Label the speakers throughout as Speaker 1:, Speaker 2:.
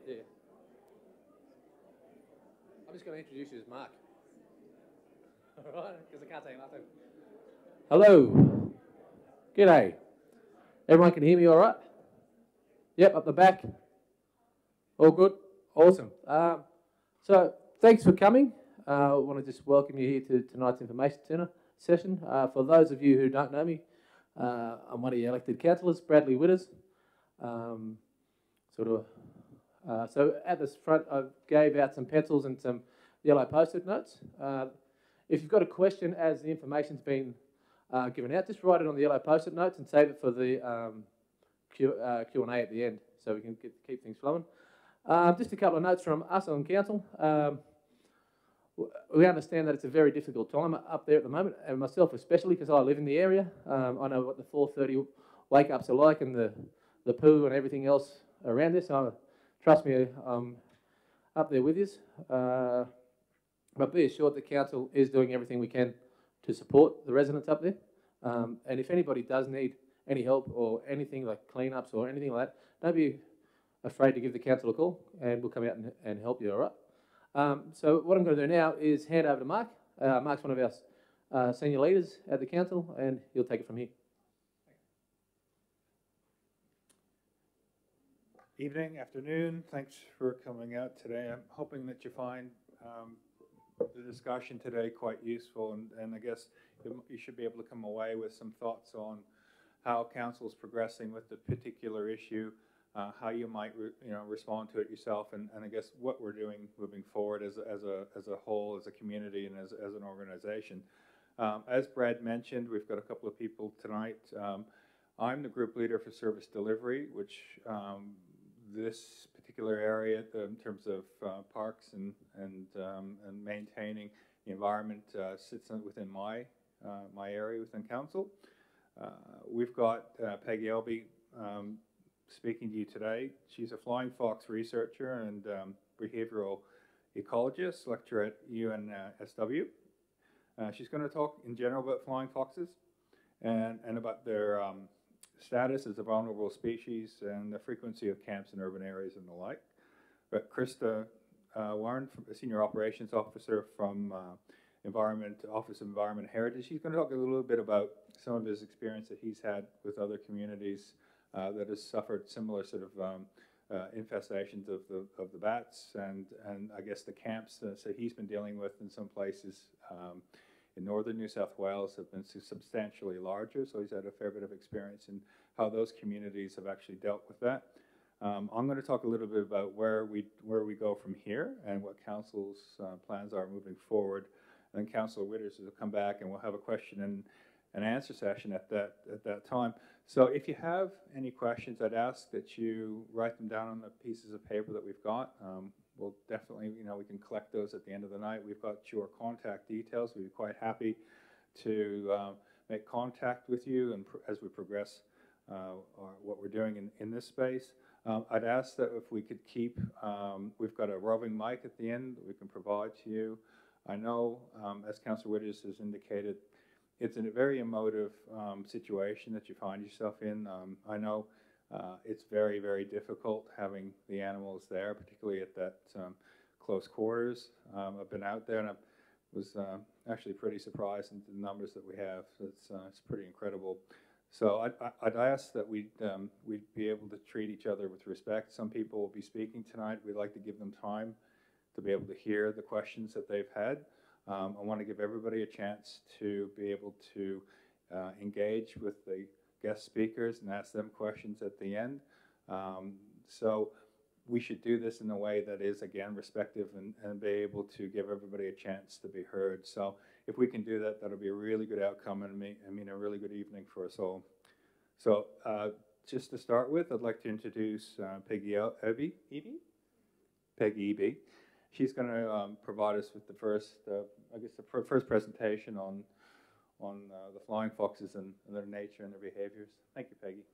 Speaker 1: Yeah. I'm just going to introduce you as Mark. All right, because I can't say nothing. Hello. G'day. Everyone can hear me all right? Yep, up the back. All good? Awesome. So thanks for coming. I want to just welcome you here to tonight's information centre session. For those of you who don't know me, I'm one of the elected councillors, Bradley Witters. So at this front, I gave out some pencils and some yellow post-it notes. If you've got a question as the information's been given out, just write it on the yellow post-it notes and save it for the Q&A at the end, so we can keep things flowing. Just a couple of notes from us on council. We understand that it's a very difficult time up there at the moment, and myself especially, because I live in the area. I know what the 4:30 wake-ups are like, and the poo and everything else around this. Trust me, I'm up there with you. But be assured the council is doing everything we can to support the residents up there. And if anybody does need any help or anything like cleanups or anything like that, don't be afraid to give the council a call, and we'll come out and help you, all right? So what I'm going to do now is hand over to Mark. Mark's one of our senior leaders at the council, and he'll take it from here.
Speaker 2: Evening, afternoon, thanks for coming out today. I'm hoping that you find the discussion today quite useful, and I guess you should be able to come away with some thoughts on how council is progressing with the particular issue, how you might respond to it yourself, and I guess what we're doing moving forward as a whole, as a community, and as an organization. As Brad mentioned, we've got a couple of people tonight. I'm the group leader for service delivery, which this particular area in terms of parks and maintaining the environment sits within my area within council. We've got Peggy Elby speaking to you today. She's a flying fox researcher and behavioral ecologist, lecturer at UNSW. She's going to talk in general about flying foxes and about their status as a vulnerable species and the frequency of camps in urban areas and the like. But Krista Warren, a Senior Operations Officer from Office of Environment Heritage, he's going to talk a little bit about some of his experience that he's had with other communities that has suffered similar sort of infestations of the bats and I guess the camps that he's been dealing with in some places in northern New South Wales have been substantially larger, so he's had a fair bit of experience in how those communities have actually dealt with that. I'm going to talk a little bit about where we go from here and what council's plans are moving forward. And then Councillor Witters will come back and we'll have a question and answer session at that time. So if you have any questions, I'd ask that you write them down on the pieces of paper that we've got. We'll definitely, we can collect those at the end of the night. We've got your contact details. We'd be quite happy to make contact with you and as we progress what we're doing in this space. I'd ask that if we could keep, we've got a roving mic at the end that we can provide to you. I know, as Councillor Witters has indicated, it's a very emotive situation that you find yourself in. I know it's very, very difficult having the animals there, particularly at that close quarters. I've been out there and I was actually pretty surprised at the numbers that we have. It's pretty incredible. So I'd ask that we'd be able to treat each other with respect. Some people will be speaking tonight. We'd like to give them time to be able to hear the questions that they've had. I want to give everybody a chance to be able to engage with the guest speakers and ask them questions at the end. So we should do this in a way that is, again, respectful and be able to give everybody a chance to be heard. So if we can do that, that'll be a really good outcome and I mean a really good evening for us all. So just to start with, I'd like to introduce Peggy Elby. Peggy Elby. She's going to provide us with the first, first presentation on the flying foxes and their nature and their behaviors. Thank you, Peggy.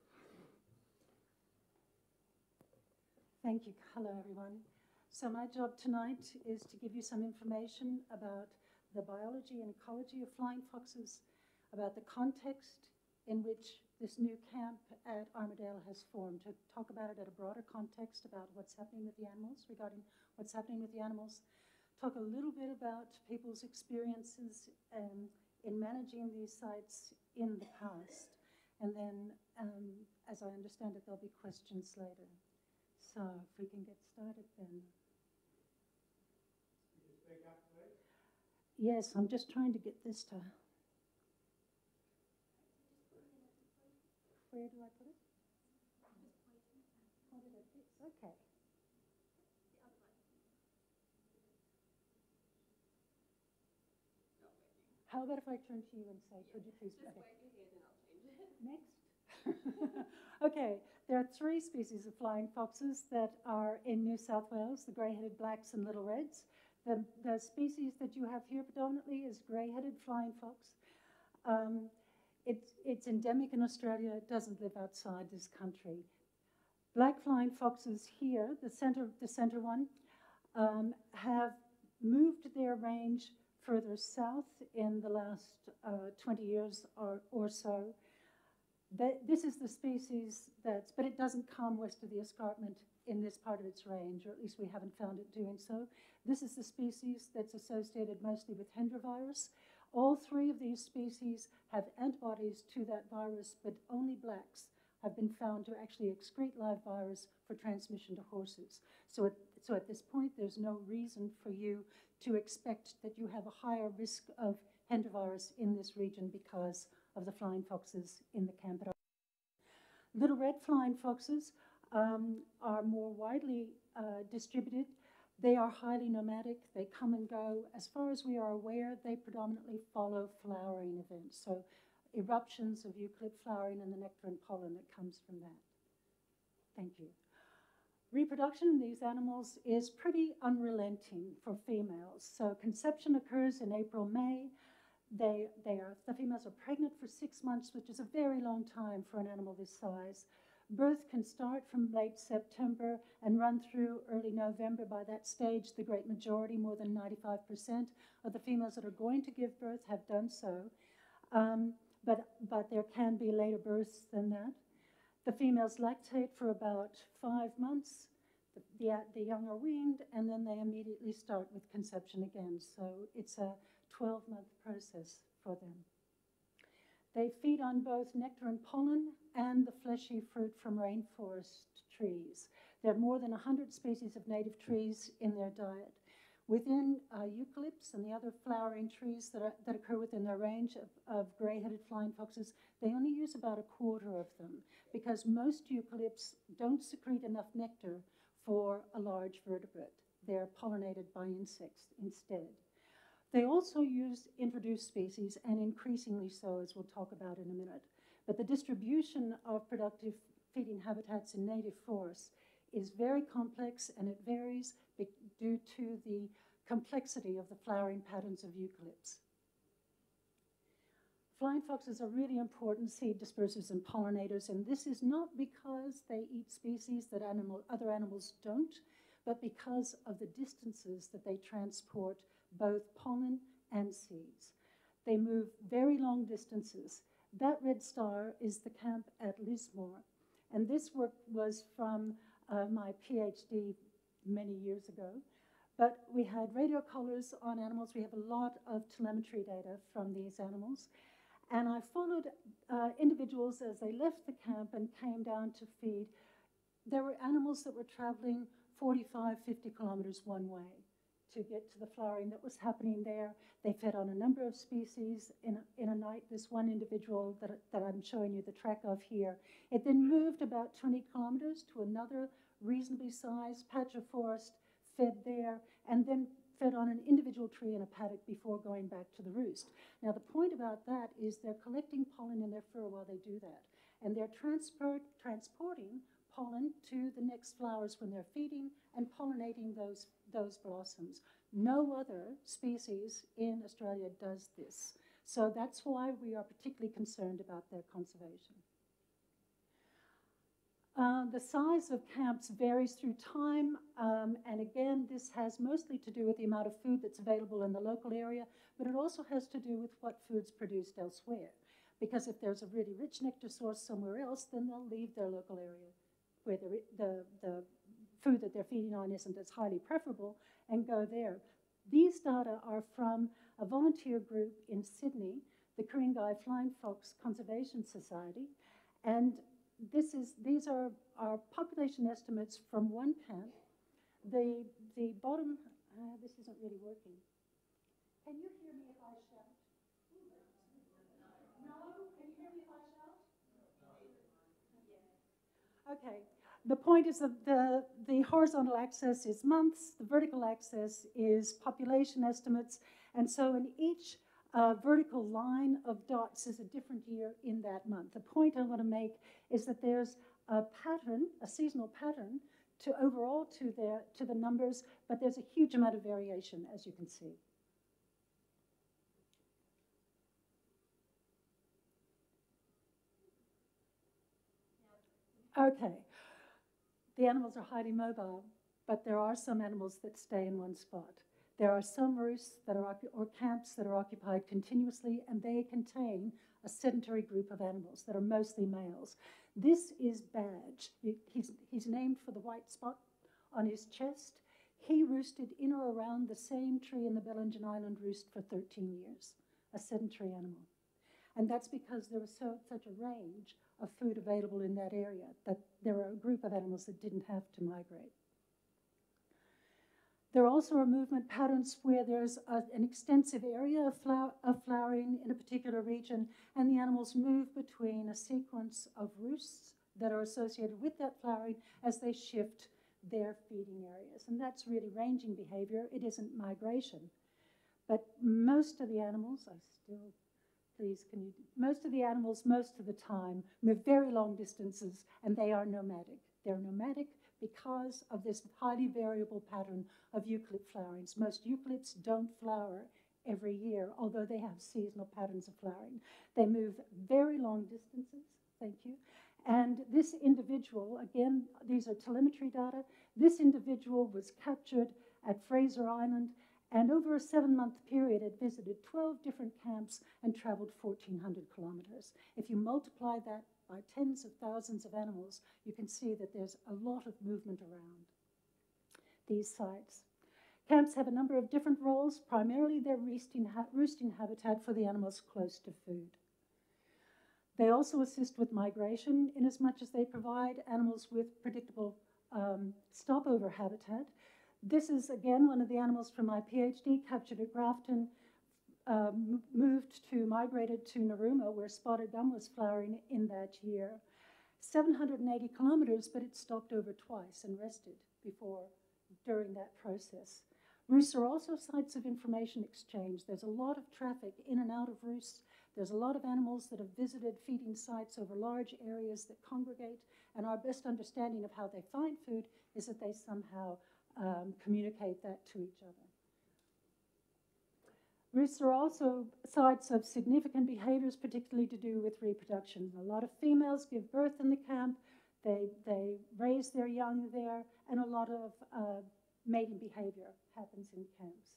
Speaker 3: Thank you. Hello, everyone. So my job tonight is to give you some information about the biology and ecology of flying foxes, about the context in which this new camp at Armidale has formed to talk about it at a broader context about what's happening with the animals, regarding what's happening with the animals, talk a little bit about people's experiences in managing these sites in the past, and then, as I understand it, there'll be questions later. So if we can get started then. Yes, I'm just trying to get this to... Where do I put it? Point it at this, okay. How about if I turn to you and say, could you please...
Speaker 4: Just wave your hand and I'll change it.
Speaker 3: Next. Okay, there are 3 species of flying foxes that are in New South Wales, the grey-headed blacks and little reds. The species that you have here predominantly is grey-headed flying fox. It's endemic in Australia. It doesn't live outside this country. Black flying foxes here, the center one, have moved their range further south in the last 20 years or so. This is the species but it doesn't come west of the escarpment in this part of its range, or at least we haven't found it doing so. This is the species that's associated mostly with Hendra virus. All 3 of these species have antibodies to that virus, but only blacks have been found to actually excrete live virus for transmission to horses. So at this point, there's no reason for you to expect that you have a higher risk of Hendra virus in this region because of the flying foxes in the camp. Little red flying foxes are more widely distributed. They are highly nomadic. They come and go. As far as we are aware, they predominantly follow flowering events, so eruptions of eucalypt flowering and the nectar and pollen that comes from that. Thank you. Reproduction in these animals is pretty unrelenting for females. So conception occurs in April, May. The females are pregnant for 6 months, which is a very long time for an animal this size. Birth can start from late September and run through early November. By that stage, the great majority, more than 95% of the females that are going to give birth have done so. But there can be later births than that. The females lactate for about 5 months. The young are weaned, and then they immediately start with conception again. So it's a 12-month process for them. They feed on both nectar and pollen and the fleshy fruit from rainforest trees. There are more than 100 species of native trees in their diet. Within eucalypts and the other flowering trees that occur within their range of grey-headed flying foxes, they only use about a quarter of them because most eucalypts don't secrete enough nectar for a large vertebrate. They're pollinated by insects instead. They also use introduced species, and increasingly so, as we'll talk about in a minute. But the distribution of productive feeding habitats in native forests is very complex, and it varies due to the complexity of the flowering patterns of eucalypts. Flying foxes are really important seed dispersers and pollinators, and this is not because they eat species that other animals don't, but because of the distances that they transport both pollen and seeds. They move very long distances. That red star is the camp at Lismore, and this work was from my PhD many years ago. But we had radio collars on animals. We have a lot of telemetry data from these animals. And I followed individuals as they left the camp and came down to feed. There were animals that were traveling 45, 50 kilometers one way to get to the flowering that was happening there. They fed on a number of species in a night. This one individual that I'm showing you the track of here, it then moved about 20 kilometers to another reasonably sized patch of forest, fed there, and then fed on an individual tree in a paddock before going back to the roost. Now the point about that is they're collecting pollen in their fur while they do that, and they're transporting pollen to the next flowers when they're feeding and pollinating those blossoms. No other species in Australia does this. So that's why we are particularly concerned about their conservation. The size of camps varies through time, and again, this has mostly to do with the amount of food that's available in the local area, but it also has to do with what food's produced elsewhere. Because if there's a really rich nectar source somewhere else, then they'll leave their local area where the food that they're feeding on isn't as highly preferable and go there. These data are from a volunteer group in Sydney, the Ku-ring-gai Flying Fox Conservation Society, and these are our population estimates from one camp. The bottom, this isn't really working. Can you hear me if I shout? No? Can you hear me if I shout? Okay. The point is that the horizontal axis is months, the vertical axis is population estimates, and so in each vertical line of dots is a different year in that month. The point I want to make is that there's a pattern, a seasonal pattern, to overall to the numbers, but there's a huge amount of variation, as you can see. Okay. The animals are highly mobile, but there are some animals that stay in one spot. There are some roosts that are or camps that are occupied continuously, and they contain a sedentary group of animals that are mostly males. This is Badge. He's named for the white spot on his chest. He roosted in or around the same tree in the Bellingen Island roost for 13 years, a sedentary animal. And that's because there was such a range of food available in that area that there were a group of animals that didn't have to migrate. There also are movement patterns where there's an extensive area of flowering in a particular region, and the animals move between a sequence of roosts that are associated with that flowering as they shift their feeding areas. And that's really ranging behavior. It isn't migration. But most of the animals, most of the animals, most of the time, move very long distances, and they are nomadic. They're nomadic because of this highly variable pattern of eucalypt flowerings. Most eucalypts don't flower every year, although they have seasonal patterns of flowering. They move very long distances, thank you. And this individual, again, these are telemetry data, this individual was captured at Fraser Island, and over a 7-month period, it visited 12 different camps and traveled 1,400 kilometers. If you multiply that by tens of thousands of animals, you can see that there's a lot of movement around these sites. Camps have a number of different roles. Primarily, they're roosting habitat for the animals close to food. They also assist with migration in as much as they provide animals with predictable stopover habitat. This is, again, one of the animals from my PhD, captured at Grafton, migrated to Narooma, where spotted gum was flowering in that year. 780 kilometers, but it stopped over twice and rested during that process. Roosts are also sites of information exchange. There's a lot of traffic in and out of roosts. There's a lot of animals that have visited feeding sites over large areas that congregate, and our best understanding of how they find food is that they somehow communicate that to each other. Roosts are also sites of significant behaviors, particularly to do with reproduction. A lot of females give birth in the camp, they raise their young there, and a lot of mating behavior happens in camps.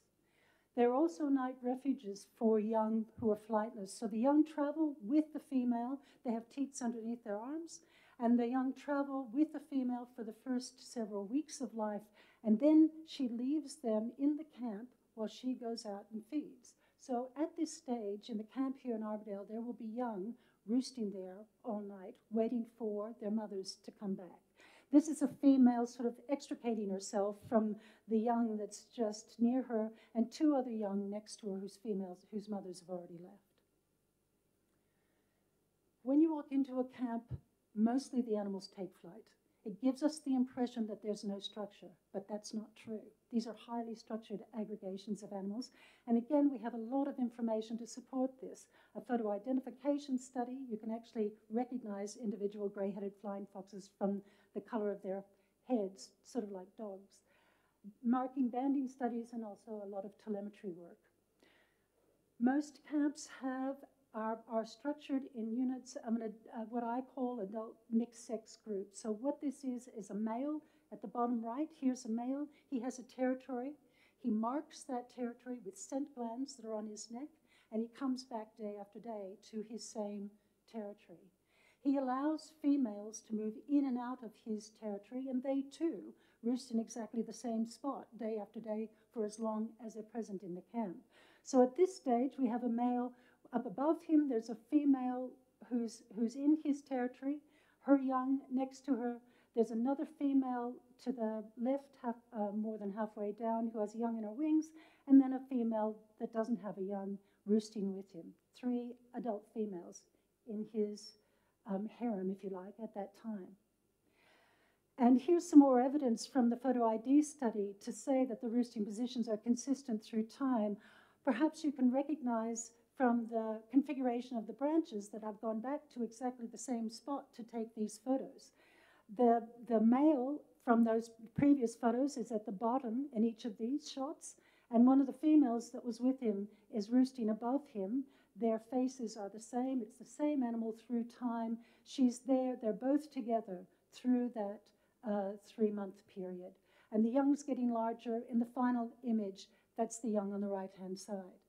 Speaker 3: There are also night refuges for young who are flightless. So the young travel with the female, they have teats underneath their arms, and the young travel with the female for the first several weeks of life, and then she leaves them in the camp while she goes out and feeds. So at this stage in the camp here in Armidale, there will be young roosting there all night, waiting for their mothers to come back. This is a female sort of extricating herself from the young that's just near her, and 2 other young next to her whose mothers have already left. When you walk into a camp, mostly the animals take flight. It gives us the impression that there's no structure, but that's not true. These are highly structured aggregations of animals. And again, we have a lot of information to support this. A photo identification study, you can actually recognize individual gray-headed flying foxes from the color of their heads, sort of like dogs. Marking banding studies, and also a lot of telemetry work. Most camps are structured in units, what I call adult mixed-sex groups. So what this is a male at the bottom right. Here's a male. He has a territory. He marks that territory with scent glands that are on his neck, and he comes back day after day to his same territory. He allows females to move in and out of his territory, and they too roost in exactly the same spot day after day for as long as they're present in the camp. So at this stage, we have a male up above him. There's a female who's in his territory, her young next to her. There's another female to the left, more than halfway down, who has a young in her wings, and then a female that doesn't have a young roosting with him. 3 adult females in his harem, if you like, at that time. And here's some more evidence from the photo ID study to say that the roosting positions are consistent through time. Perhaps you can recognize from the configuration of the branches that I've gone back to exactly the same spot to take these photos. The male from those previous photos is at the bottom in each of these shots, and one of the females that was with him is roosting above him. Their faces are the same. It's the same animal through time. She's there. They're both together through that 3-month period. And the young's getting larger. In the final image, that's the young on the right-hand side.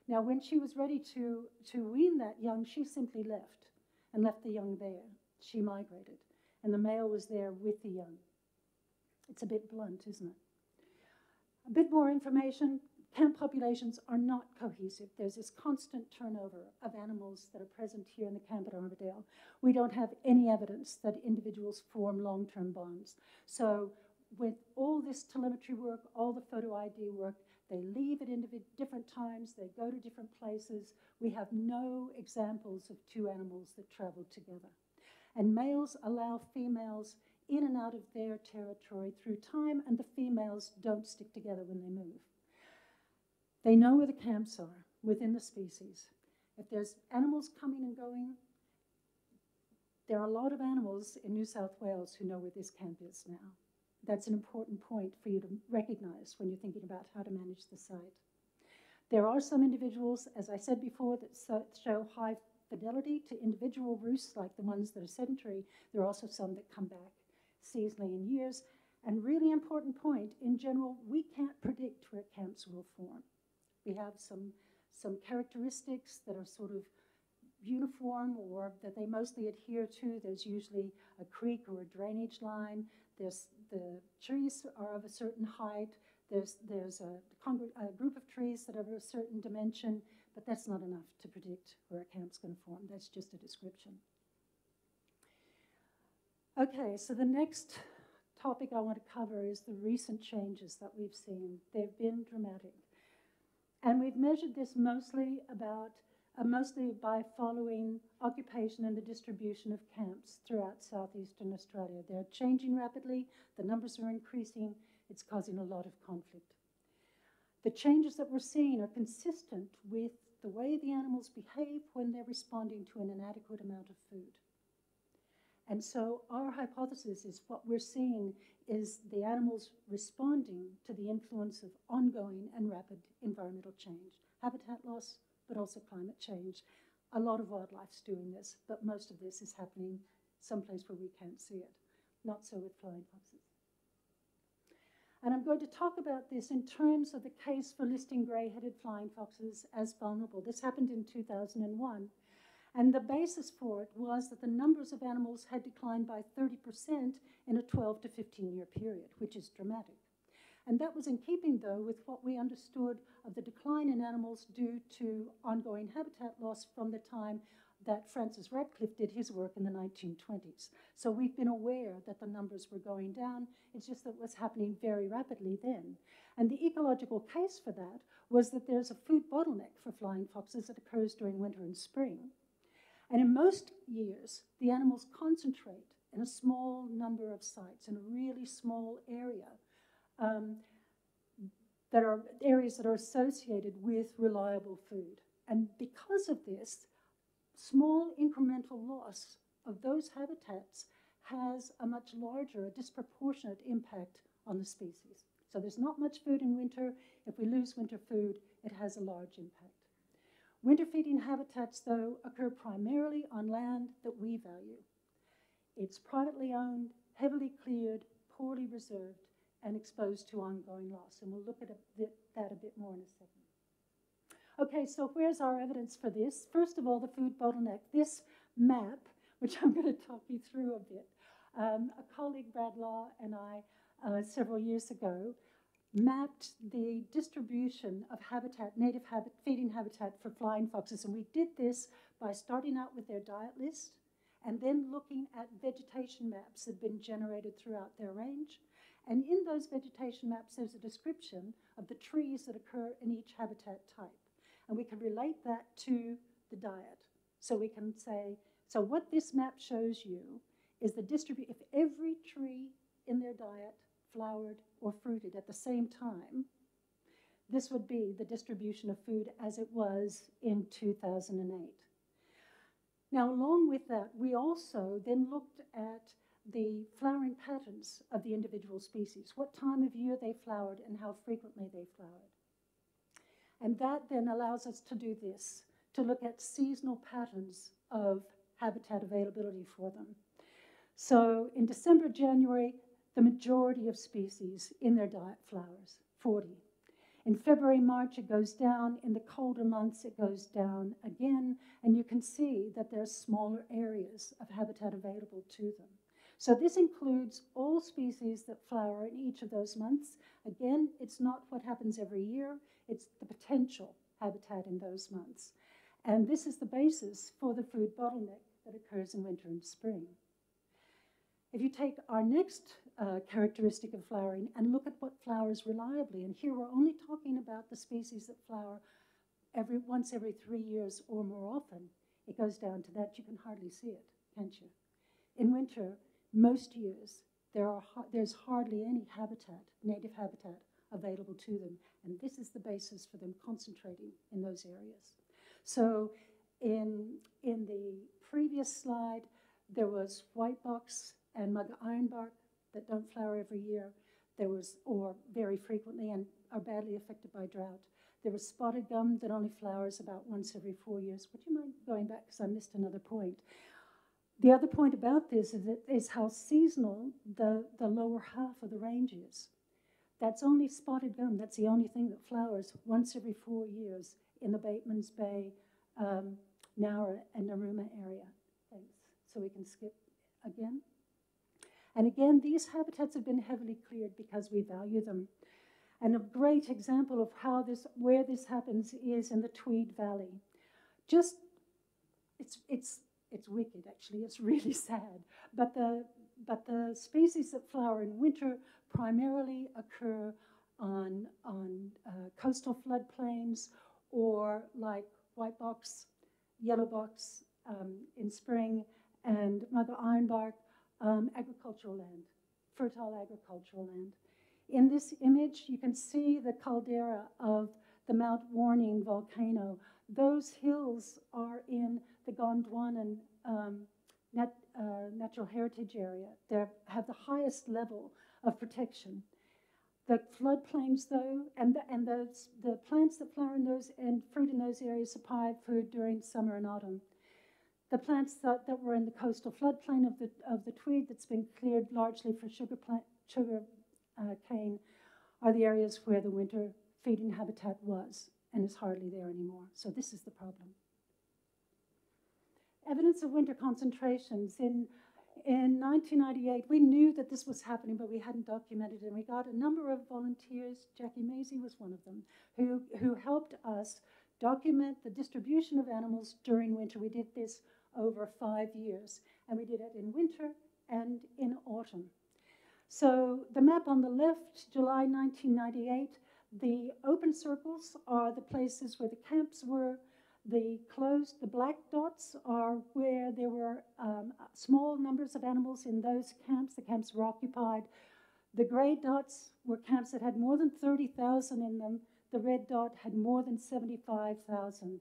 Speaker 3: Now, when she was ready to wean that young, she simply left and left the young there. She migrated, and the male was there with the young. It's a bit blunt, isn't it? A bit more information. Camp populations are not cohesive. There's this constant turnover of animals that are present here in the camp at Armidale. We don't have any evidence that individuals form long-term bonds. So with all this telemetry work, all the photo ID work, they leave at different times, they go to different places. We have no examples of 2 animals that travel together. And males allow females in and out of their territory through time, and the females don't stick together when they move. They know where the camps are within the species. If there's animals coming and going, there are a lot of animals in New South Wales who know where this camp is now. That's an important point for you to recognize when you're thinking about how to manage the site. There are some individuals, as I said before, that show high fidelity to individual roosts, like the ones that are sedentary. There are also some that come back seasonally in years. And really important point, in general, we can't predict where camps will form. We have some characteristics that are sort of uniform or that they mostly adhere to. There's usually a creek or a drainage line. The trees are of a certain height. There's a group of trees that are of a certain dimension, but that's not enough to predict where a camp's going to form. That's just a description. Okay, so the next topic I want to cover is the recent changes that we've seen. They've been dramatic. And we've measured this mostly by following occupation and the distribution of camps throughout southeastern Australia. They're changing rapidly, the numbers are increasing, it's causing a lot of conflict. The changes that we're seeing are consistent with the way the animals behave when they're responding to an inadequate amount of food. And so our hypothesis is what we're seeing is the animals responding to the influence of ongoing and rapid environmental change, habitat loss, but also climate change. A lot of wildlife's doing this, but most of this is happening someplace where we can't see it. Not so with flying foxes. And I'm going to talk about this in terms of the case for listing grey-headed flying foxes as vulnerable. This happened in 2001. And the basis for it was that the numbers of animals had declined by 30% in a 12 to 15-year period, which is dramatic. And that was in keeping, though, with what we understood of the decline in animals due to ongoing habitat loss from the time that Francis Radcliffe did his work in the 1920s. So we've been aware that the numbers were going down. It's just that it was happening very rapidly then. And the ecological case for that was that there's a food bottleneck for flying foxes that occurs during winter and spring. And in most years, the animals concentrate in a small number of sites, in a really small area, that are areas that are associated with reliable food. And because of this, small incremental loss of those habitats has a much larger, a disproportionate impact on the species. So there's not much food in winter. If we lose winter food, it has a large impact. Winter feeding habitats, though, occur primarily on land that we value. It's privately owned, heavily cleared, poorly reserved, and exposed to ongoing loss. And we'll look at that a bit more in a second. Okay, so where's our evidence for this? First of all, the food bottleneck. This map, which I'm going to talk you through a bit, a colleague, Brad Law, and I, several years ago, mapped the distribution of habitat, native feeding habitat for flying foxes. And we did this by starting out with their diet list and then looking at vegetation maps that had been generated throughout their range. And in those vegetation maps, there's a description of the trees that occur in each habitat type. And we can relate that to the diet. So we can say, so what this map shows you is the distribution, if every tree in their diet flowered or fruited at the same time, this would be the distribution of food as it was in 2008. Now, along with that, we also then looked at the flowering patterns of the individual species, what time of year they flowered and how frequently they flowered. And that then allows us to do this, to look at seasonal patterns of habitat availability for them. So in December, January, the majority of species in their diet flowers, 40. In February, March, it goes down. In the colder months, it goes down again. And you can see that there are smaller areas of habitat available to them. So this includes all species that flower in each of those months. Again, it's not what happens every year. It's the potential habitat in those months. And this is the basis for the food bottleneck that occurs in winter and spring. If you take our next characteristic of flowering and look at what flowers reliably, and here we're only talking about the species that flower once every 3 years or more often, it goes down to that. You can hardly see it, can't you? In winter, most years, there's hardly any habitat, native habitat, available to them, and this is the basis for them concentrating in those areas. So in the previous slide, there was white box and mugger ironbark that don't flower every year. There was, or very frequently, and are badly affected by drought. There was spotted gum that only flowers about once every 4 years. Would you mind going back, because I missed another point? The other point about this is how seasonal the lower half of the range is. That's only spotted gum. That's the only thing that flowers once every 4 years in the Bateman's Bay, Nowra, and Narooma area. Thanks. So we can skip again. And again, these habitats have been heavily cleared because we value them. And a great example of how where this happens is in the Tweed Valley. It's wicked, actually. It's really sad. But the species that flower in winter primarily occur on coastal floodplains, or like white box, yellow box in spring, and mugger ironbark, agricultural land, fertile agricultural land. In this image, you can see the caldera of the Mount Warning volcano. Those hills are in the Gondwanan Natural Heritage Area. They have the highest level of protection. The floodplains, though, and the plants that flower in those and fruit in those areas supply food during summer and autumn. The plants that were in the coastal floodplain of the Tweed that's been cleared largely for sugar cane are the areas where the winter feeding habitat was and is hardly there anymore. So this is the problem. Evidence of winter concentrations. In 1998, we knew that this was happening, but we hadn't documented it. And we got a number of volunteers, Jackie Maisie was one of them, who helped us document the distribution of animals during winter. We did this over 5 years, and we did it in winter and in autumn. So the map on the left, July 1998, the open circles are the places where the camps were. The black dots are where there were small numbers of animals in those camps. The camps were occupied. The gray dots were camps that had more than 30,000 in them. The red dot had more than 75,000.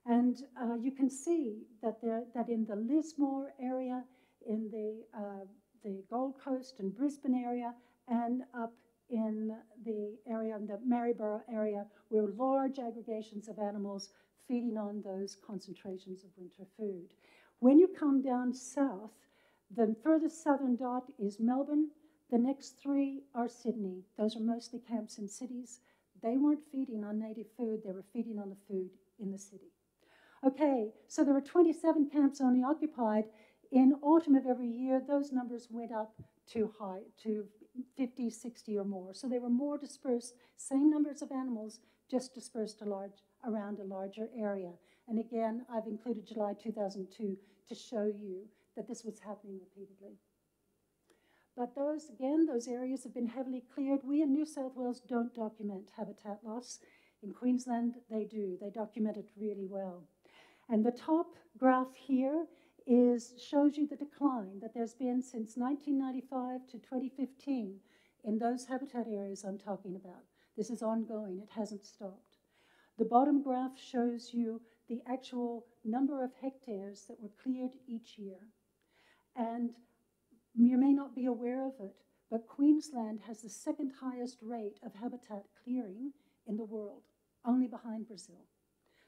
Speaker 3: And you can see that in the Lismore area, in the Gold Coast and Brisbane area, and up in the area, in the Maryborough area, were large aggregations of animals feeding on those concentrations of winter food. When you come down south, the furthest southern dot is Melbourne. The next 3 are Sydney. Those are mostly camps in cities. They weren't feeding on native food, they were feeding on the food in the city. Okay, so there were 27 camps only occupied. In autumn of every year, those numbers went up to 50, 60 or more. So they were more dispersed, same numbers of animals, just dispersed around a larger area. And again, I've included July 2002 to show you that this was happening repeatedly. But those areas have been heavily cleared. We in New South Wales don't document habitat loss. In Queensland, they do. They document it really well. And the top graph here shows you the decline that there's been since 1995 to 2015 in those habitat areas I'm talking about. This is ongoing. It hasn't stopped. The bottom graph shows you the actual number of hectares that were cleared each year. And you may not be aware of it, but Queensland has the second highest rate of habitat clearing in the world, only behind Brazil.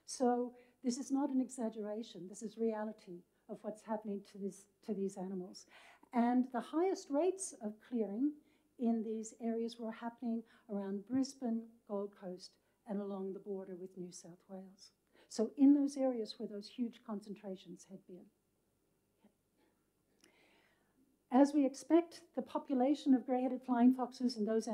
Speaker 3: So this is not an exaggeration. This is reality of what's happening to these animals. And the highest rates of clearing in these areas were happening around Brisbane, Gold Coast, and along the border with New South Wales. So in those areas where those huge concentrations had been. As we expect, the population of grey-headed flying foxes in those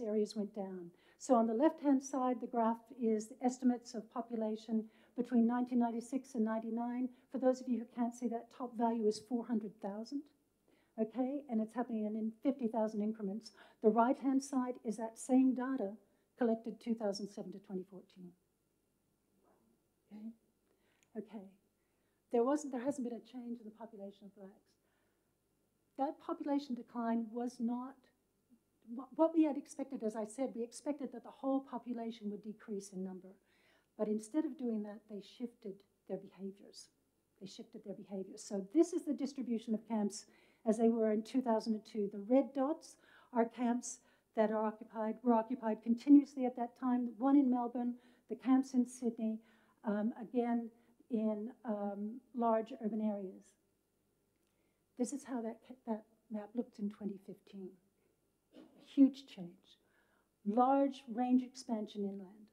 Speaker 3: areas went down. So on the left-hand side, the graph is the estimates of population between 1996 and 99. For those of you who can't see, that top value is 400,000, okay? And it's happening in 50,000 increments. The right-hand side is that same data collected 2007 to 2014. Okay. There hasn't been a change in the population of blacks. That population decline was not what we had expected. As I said, we expected that the whole population would decrease in number. But instead of doing that, they shifted their behaviors. So this is the distribution of camps as they were in 2002. The red dots are camps that were occupied continuously at that time. One in Melbourne, the camps in Sydney, again in large urban areas. This is how that map looked in 2015. Huge change. Large range expansion inland.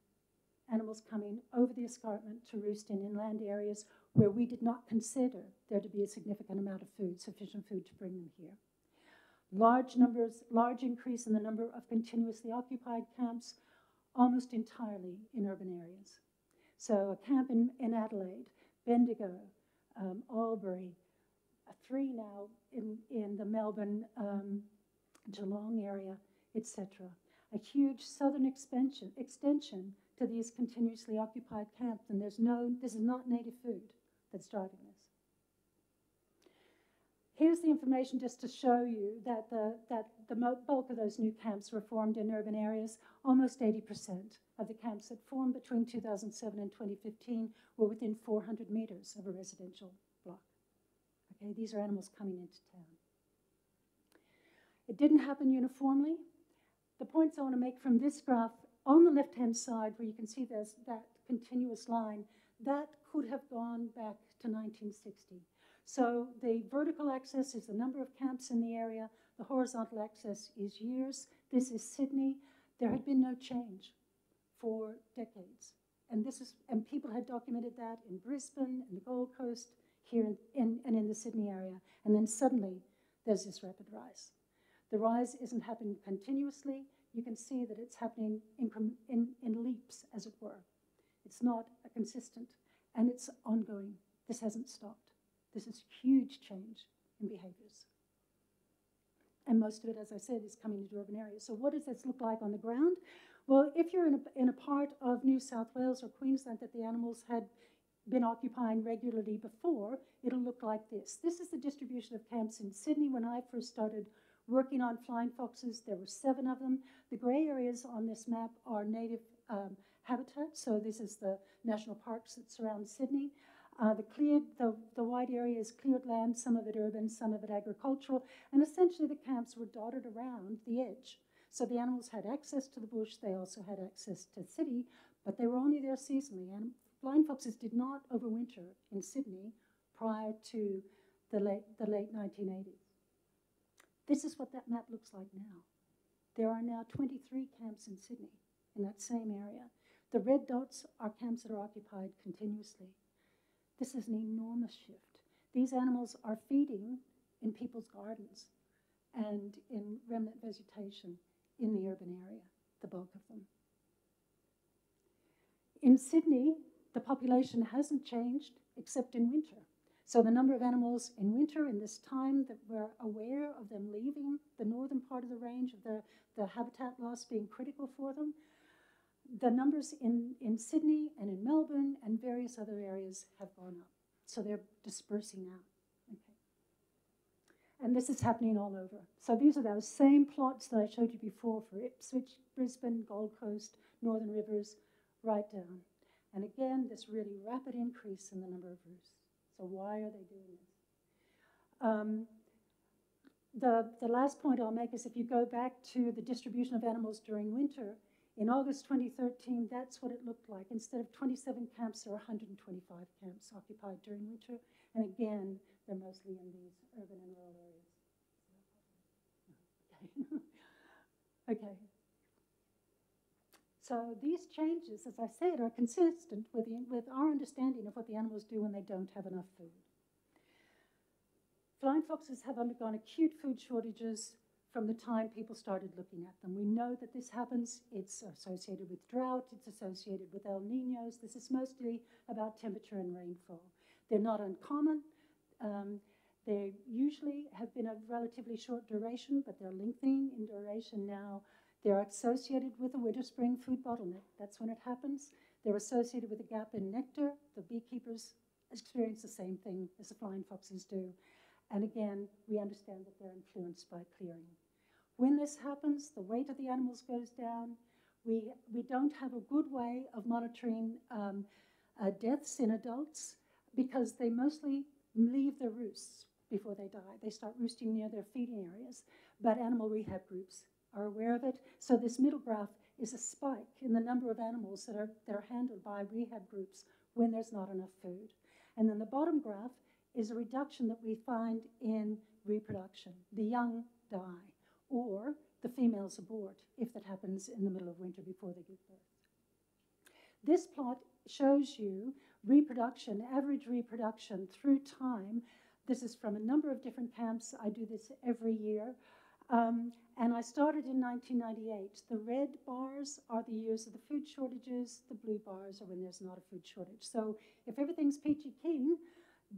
Speaker 3: Animals coming over the escarpment to roost in inland areas where we did not consider there to be a significant amount of food, sufficient food to bring them here. Large increase in the number of continuously occupied camps, almost entirely in urban areas. So a camp in Adelaide, Bendigo, Albury, 3 now in the Melbourne, Geelong area, etc. A huge southern extension to these continuously occupied camps, and this is not native food that's driving this. Here's the information just to show you that the bulk of those new camps were formed in urban areas. Almost 80% of the camps that formed between 2007 and 2015 were within 400 meters of a residential block. Okay, these are animals coming into town. It didn't happen uniformly. The points I want to make from this graph, on the left-hand side where you can see there's that continuous line, that could have gone back to 1960. So the vertical axis is the number of camps in the area. The horizontal axis is years. This is Sydney. There had been no change for decades. And people had documented that in Brisbane, in the Gold Coast, here and in the Sydney area. And then suddenly, there's this rapid rise. The rise isn't happening continuously. You can see that it's happening in leaps, as it were. It's not a consistent, and it's ongoing. This hasn't stopped. This is huge change in behaviors. And most of it, as I said, is coming into urban areas. So what does this look like on the ground? Well, if you're in a part of New South Wales or Queensland that the animals had been occupying regularly before, it'll look like this. This is the distribution of camps in Sydney. When I first started working on flying foxes, there were 7 of them. The grey areas on this map are native habitat, so this is the national parks that surround Sydney. The white area is cleared land, some of it urban, some of it agricultural, and essentially the camps were dotted around the edge. So the animals had access to the bush, they also had access to the city, but they were only there seasonally. And flying foxes did not overwinter in Sydney prior to the late 1980s. This is what that map looks like now. There are now 23 camps in Sydney, in that same area. The red dots are camps that are occupied continuously. This is an enormous shift. These animals are feeding in people's gardens and in remnant vegetation in the urban area, the bulk of them. In Sydney, the population hasn't changed except in winter. So the number of animals in winter in this time that we're aware of them leaving the northern part of the range, of the habitat loss being critical for them, the numbers in Sydney and in Melbourne and various other areas have gone up. So they're dispersing out. Okay. And this is happening all over. So these are those same plots that I showed you before for Ipswich, Brisbane, Gold Coast, Northern Rivers, right down. And again, this really rapid increase in the number of roosts. So why are they doing this? The last point I'll make is if you go back to the distribution of animals during winter, in August 2013, that's what it looked like. Instead of 27 camps, there are 125 camps occupied during winter. And again, they're mostly in these urban and rural areas. Okay. So these changes, as I said, are consistent with our understanding of what the animals do when they don't have enough food. Flying foxes have undergone acute food shortages from the time people started looking at them. We know that this happens. It's associated with drought. It's associated with El Niños. This is mostly about temperature and rainfall. They're not uncommon. They usually have been of relatively short duration, but they're lengthening in duration now. They're associated with a winter-spring food bottleneck. That's when it happens. They're associated with a gap in nectar. The beekeepers experience the same thing as the flying foxes do. And again, we understand that they're influenced by clearing. When this happens, the weight of the animals goes down. We don't have a good way of monitoring deaths in adults because they mostly leave their roosts before they die. They start roosting near their feeding areas, but animal rehab groups are aware of it. So this middle graph is a spike in the number of animals that are handled by rehab groups when there's not enough food. And then the bottom graph is a reduction that we find in reproduction. The young die, or the females abort if that happens in the middle of winter before they give birth. This plot shows you reproduction, average reproduction through time. This is from a number of different camps. I do this every year. And I started in 1998. The red bars are the years of the food shortages. The blue bars are when there's not a food shortage. So if everything's peachy keen,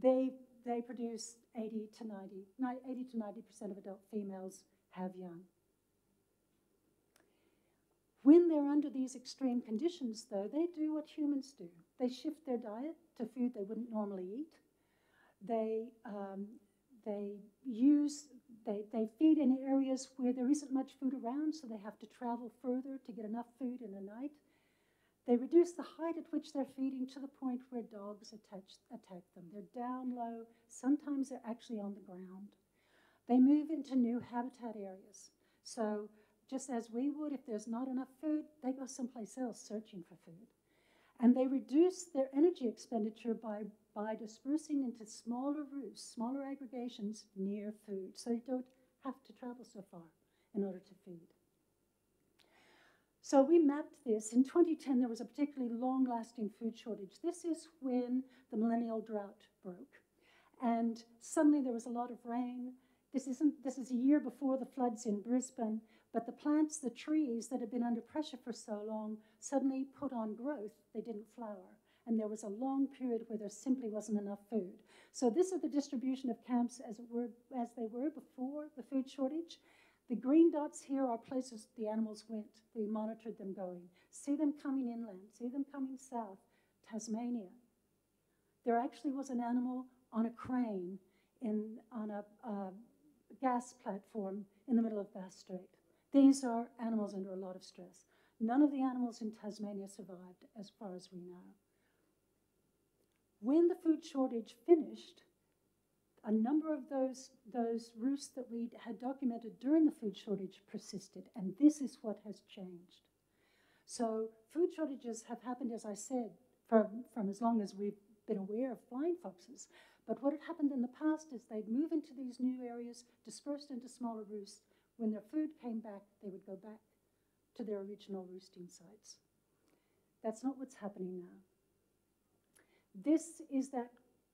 Speaker 3: they produce 80 to 90% of adult females have young. When they're under these extreme conditions, though, they do what humans do. They shift their diet to food they wouldn't normally eat. They feed in areas where there isn't much food around, so they have to travel further to get enough food in a night. They reduce the height at which they're feeding to the point where dogs attack them. They're down low. Sometimes they're actually on the ground. They move into new habitat areas. So just as we would, if there's not enough food, they go someplace else searching for food. And they reduce their energy expenditure by dispersing into smaller roosts, smaller aggregations near food, so they don't have to travel so far in order to feed. So we mapped this. In 2010, there was a particularly long-lasting food shortage. This is when the millennial drought broke. And suddenly there was a lot of rain. This is a year before the floods in Brisbane, but the plants, the trees that had been under pressure for so long suddenly put on growth. They didn't flower. And there was a long period where there simply wasn't enough food. So this is the distribution of camps as they were before the food shortage. The green dots here are places the animals went. We monitored them going. See them coming inland, see them coming south, Tasmania. There actually was an animal on a crane on a gas platform in the middle of Bass Strait. These are animals under a lot of stress. None of the animals in Tasmania survived, as far as we know. When the food shortage finished, a number of those roosts that we had documented during the food shortage persisted, and this is what has changed. So food shortages have happened, as I said, from as long as we've been aware of flying foxes. But what had happened in the past is they'd move into these new areas, dispersed into smaller roosts. When their food came back, they would go back to their original roosting sites. That's not what's happening now. This is that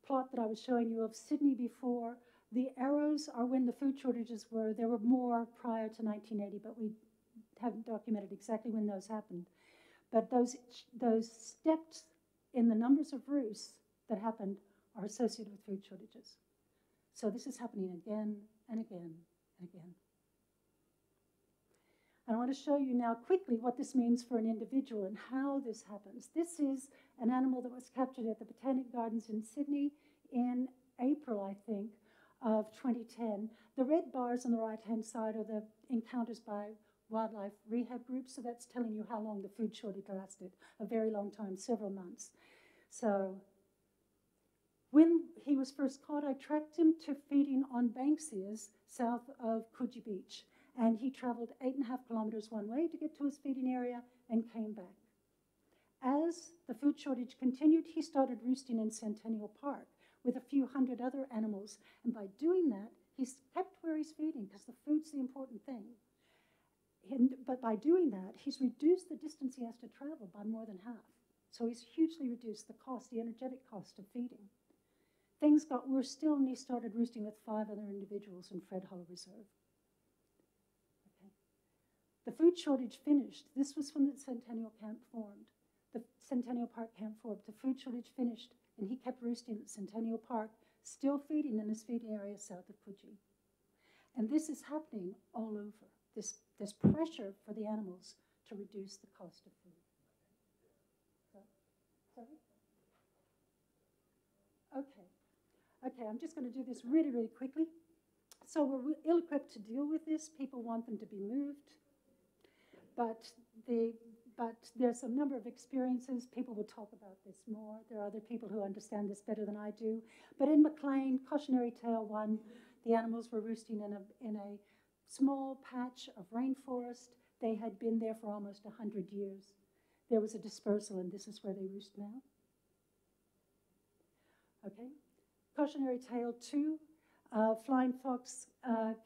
Speaker 3: plot that I was showing you of Sydney before. The arrows are when the food shortages were. There were more prior to 1980, but we haven't documented exactly when those happened. But those steps in the numbers of roosts that happened are associated with food shortages. So this is happening again and again and again. And I want to show you now quickly what this means for an individual and how this happens. This is an animal that was captured at the Botanic Gardens in Sydney in April, I think, of 2010. The red bars on the right-hand side are the encounters by wildlife rehab groups, so that's telling you how long the food shortage lasted, a very long time, several months. So when he was first caught, I tracked him to feeding on Banksias south of Coogee Beach, and he traveled 8.5 kilometers one way to get to his feeding area and came back. As the food shortage continued, he started roosting in Centennial Park with a few hundred other animals, and by doing that, he's kept where he's feeding because the food's the important thing. But by doing that, he's reduced the distance he has to travel by more than half. So he's hugely reduced the cost, the energetic cost of feeding. Things got worse still, and he started roosting with 5 other individuals in Fred Hollow Reserve. Okay. The food shortage finished. This was when the Centennial Camp formed. The Centennial Park Camp formed. The food shortage finished, and he kept roosting at Centennial Park, still feeding in his feeding area south of Coogee. And this is happening all over. There's pressure for the animals to reduce the cost of food. Sorry? Okay, I'm just going to do this really, really quickly. So we're ill-equipped to deal with this. People want them to be moved. But there's a number of experiences. People will talk about this more. There are other people who understand this better than I do. But in Maclean, Cautionary Tale 1, the animals were roosting in a small patch of rainforest. They had been there for almost 100 years. There was a dispersal, and this is where they roost now. Okay. Cautionary Tale 2, flying fox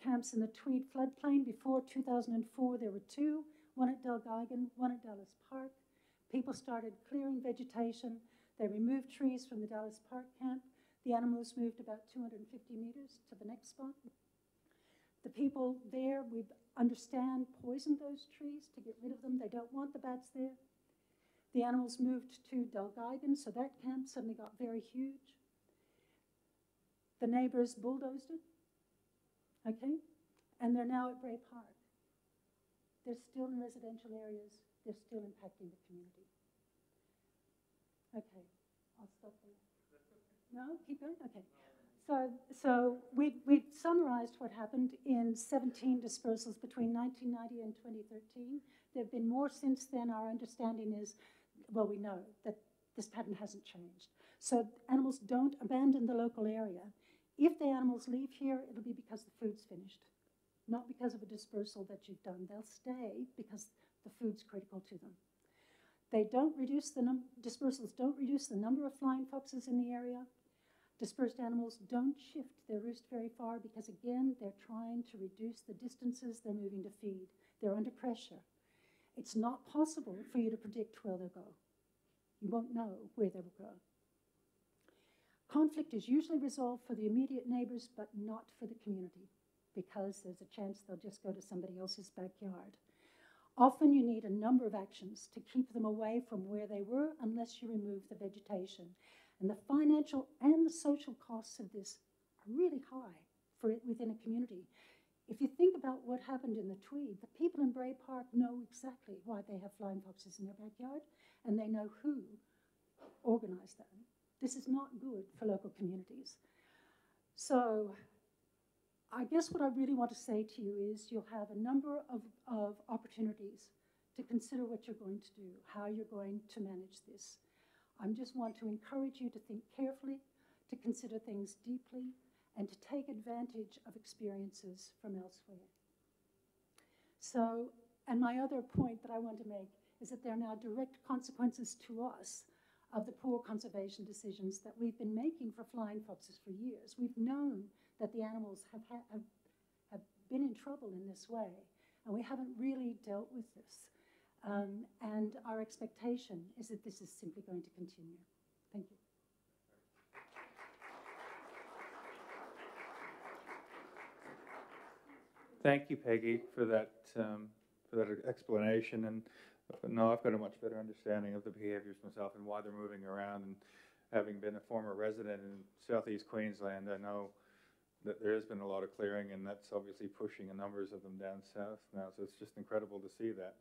Speaker 3: camps in the Tweed floodplain. Before 2004, there were 2, one at Dalgeigan, one at Dallas Park. People started clearing vegetation. They removed trees from the Dallas Park camp. The animals moved about 250 meters to the next spot. The people there, we understand, poisoned those trees to get rid of them. They don't want the bats there. The animals moved to Dalgeigan, so that camp suddenly got very huge. The neighbors bulldozed it, okay? And they're now at Bray Park. They're still in residential areas. They're still impacting the community. Okay, I'll stop there. No, keep going? Okay. So we've summarized what happened in 17 dispersals between 1990 and 2013. There have been more since then. Our understanding is, well, we know that this pattern hasn't changed. So animals don't abandon the local area. If the animals leave here, it'll be because the food's finished, not because of a dispersal that you've done. They'll stay because the food's critical to them. They don't reduce dispersals don't reduce the number of flying foxes in the area. Dispersed animals don't shift their roost very far because, again, they're trying to reduce the distances they're moving to feed. They're under pressure. It's not possible for you to predict where they'll go. You won't know where they will go. Conflict is usually resolved for the immediate neighbors, but not for the community, because there's a chance they'll just go to somebody else's backyard. Often you need a number of actions to keep them away from where they were unless you remove the vegetation. And the financial and the social costs of this are really high for it within a community. If you think about what happened in the Tweed, the people in Bray Park know exactly why they have flying foxes in their backyard, and they know who organized that. This is not good for local communities. So I guess what I really want to say to you is you'll have a number of opportunities to consider what you're going to do, how you're going to manage this. I just want to encourage you to think carefully, to consider things deeply, and to take advantage of experiences from elsewhere. So, and my other point that I want to make is that there are now direct consequences to us of the poor conservation decisions that we've been making for flying foxes for years. We've known that the animals have been in trouble in this way, and we haven't really dealt with this. And our expectation is that this is simply going to continue. Thank you.
Speaker 2: Thank you, Peggy, for that explanation. And now I've got a much better understanding of the behaviours myself and why they're moving around. And having been a former resident in southeast Queensland, I know that there has been a lot of clearing, and that's obviously pushing a numbers of them down south now. So it's just incredible to see that.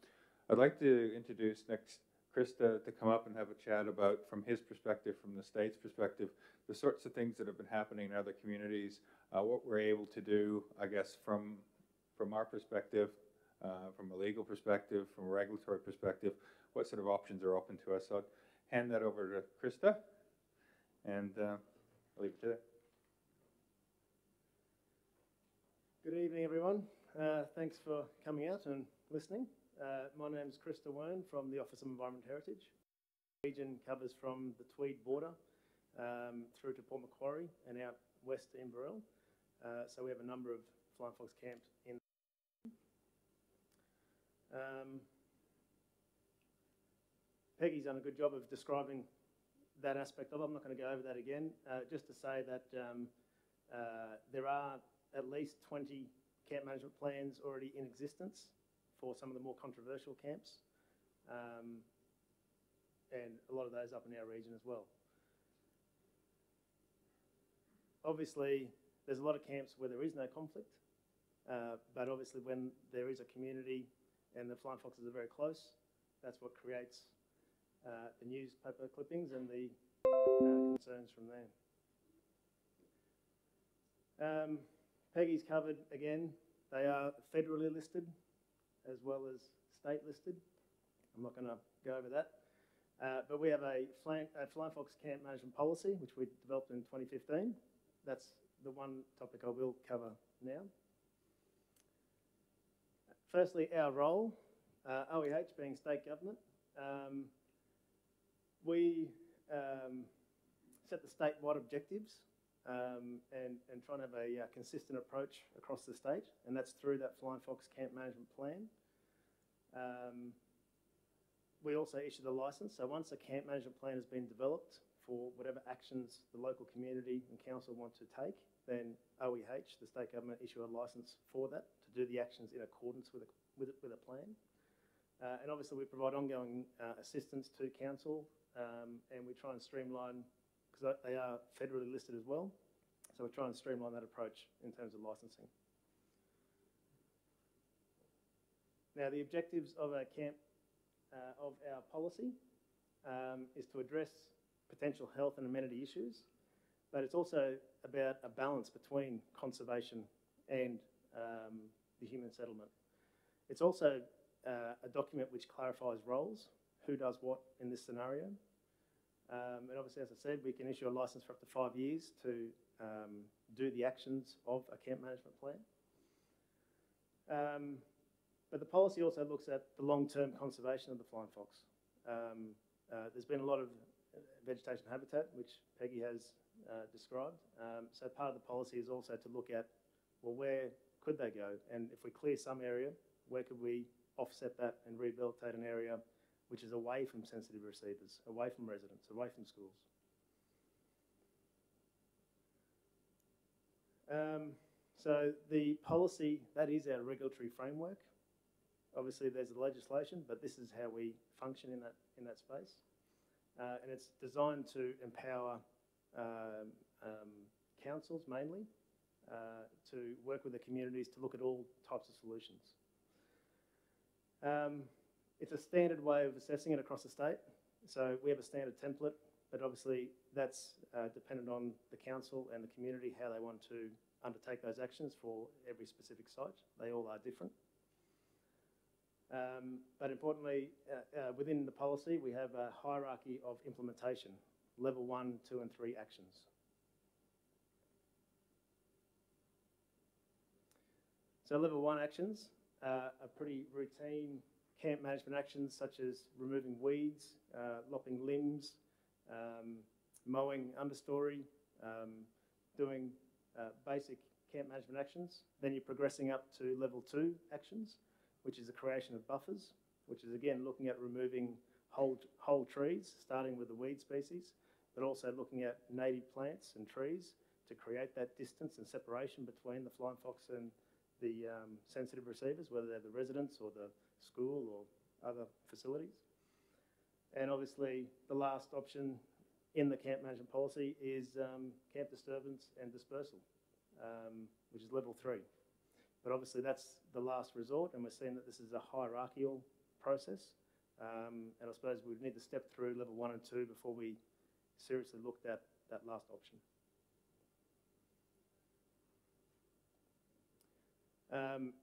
Speaker 2: I'd like to introduce next Krista to come up and have a chat about, from his perspective, from the state's perspective, the sorts of things that have been happening in other communities, what we're able to do, I guess, from our perspective, from a legal perspective, from a regulatory perspective, what sort of options are open to us. So I'll hand that over to Krista, and I'll leave it to there.
Speaker 5: Good evening, everyone. Thanks for coming out and listening. My name is Krista Wern from the Office of Environment Heritage. The region covers from the Tweed border through to Port Macquarie and out west to Inverell. So we have a number of flying fox camps in. Peggy's done a good job of describing that aspect of it. I'm not going to go over that again. Just to say that there are at least 20 camp management plans already in existence for some of the more controversial camps, and a lot of those up in our region as well. Obviously, there's a lot of camps where there is no conflict, but obviously when there is a community and the flying foxes are very close, that's what creates the newspaper clippings and the concerns from there. Peggy's covered, again, they are federally listed as well as state listed. I'm not going to go over that. But we have a flying fox camp management policy, which we developed in 2015. That's the one topic I will cover now. Firstly, our role, OEH being state government, we set the statewide objectives and try and have a consistent approach across the state, and that's through that flying fox camp management plan. We also issue the licence, so once a camp management plan has been developed for whatever actions the local community and council want to take, then OEH, the state government, issue a licence for that to do the actions in accordance with a plan. And obviously we provide ongoing assistance to council, and we try and streamline, because they are federally listed as well, so we try and streamline that approach in terms of licensing. Now, the objectives of our camp, of our policy, is to address potential health and amenity issues, but it's also about a balance between conservation and the human settlement. It's also a document which clarifies roles, who does what in this scenario. And obviously, as I said, we can issue a licence for up to 5 years to do the actions of a camp management plan. But the policy also looks at the long-term conservation of the flying fox. There's been a lot of vegetation habitat, which Peggy has described. So part of the policy is also to look at, well, where could they go? And if we clear some area, where could we offset that and rehabilitate an area which is away from sensitive receivers, away from residents, away from schools? So the policy, that is our regulatory framework. Obviously there's the legislation, but this is how we function in that space. And it's designed to empower councils mainly to work with the communities to look at all types of solutions. It's a standard way of assessing it across the state. So we have a standard template, but obviously that's dependent on the council and the community, how they want to undertake those actions for every specific site. They all are different. But importantly, within the policy, we have a hierarchy of implementation, level 1, 2 and 3 actions. So level 1 actions are pretty routine camp management actions, such as removing weeds, lopping limbs, mowing understory, doing basic camp management actions. Then you're progressing up to level 2 actions, which is the creation of buffers which is again looking at removing whole trees, starting with the weed species, but also looking at native plants and trees to create that distance and separation between the flying fox and the sensitive receivers, whether they're the residents or the school or other facilities. And obviously the last option in the camp management policy is camp disturbance and dispersal, which is level 3. But obviously that's the last resort, and we're seeing that this is a hierarchical process. And I suppose we would need to step through level 1 and 2 before we seriously looked at that last option.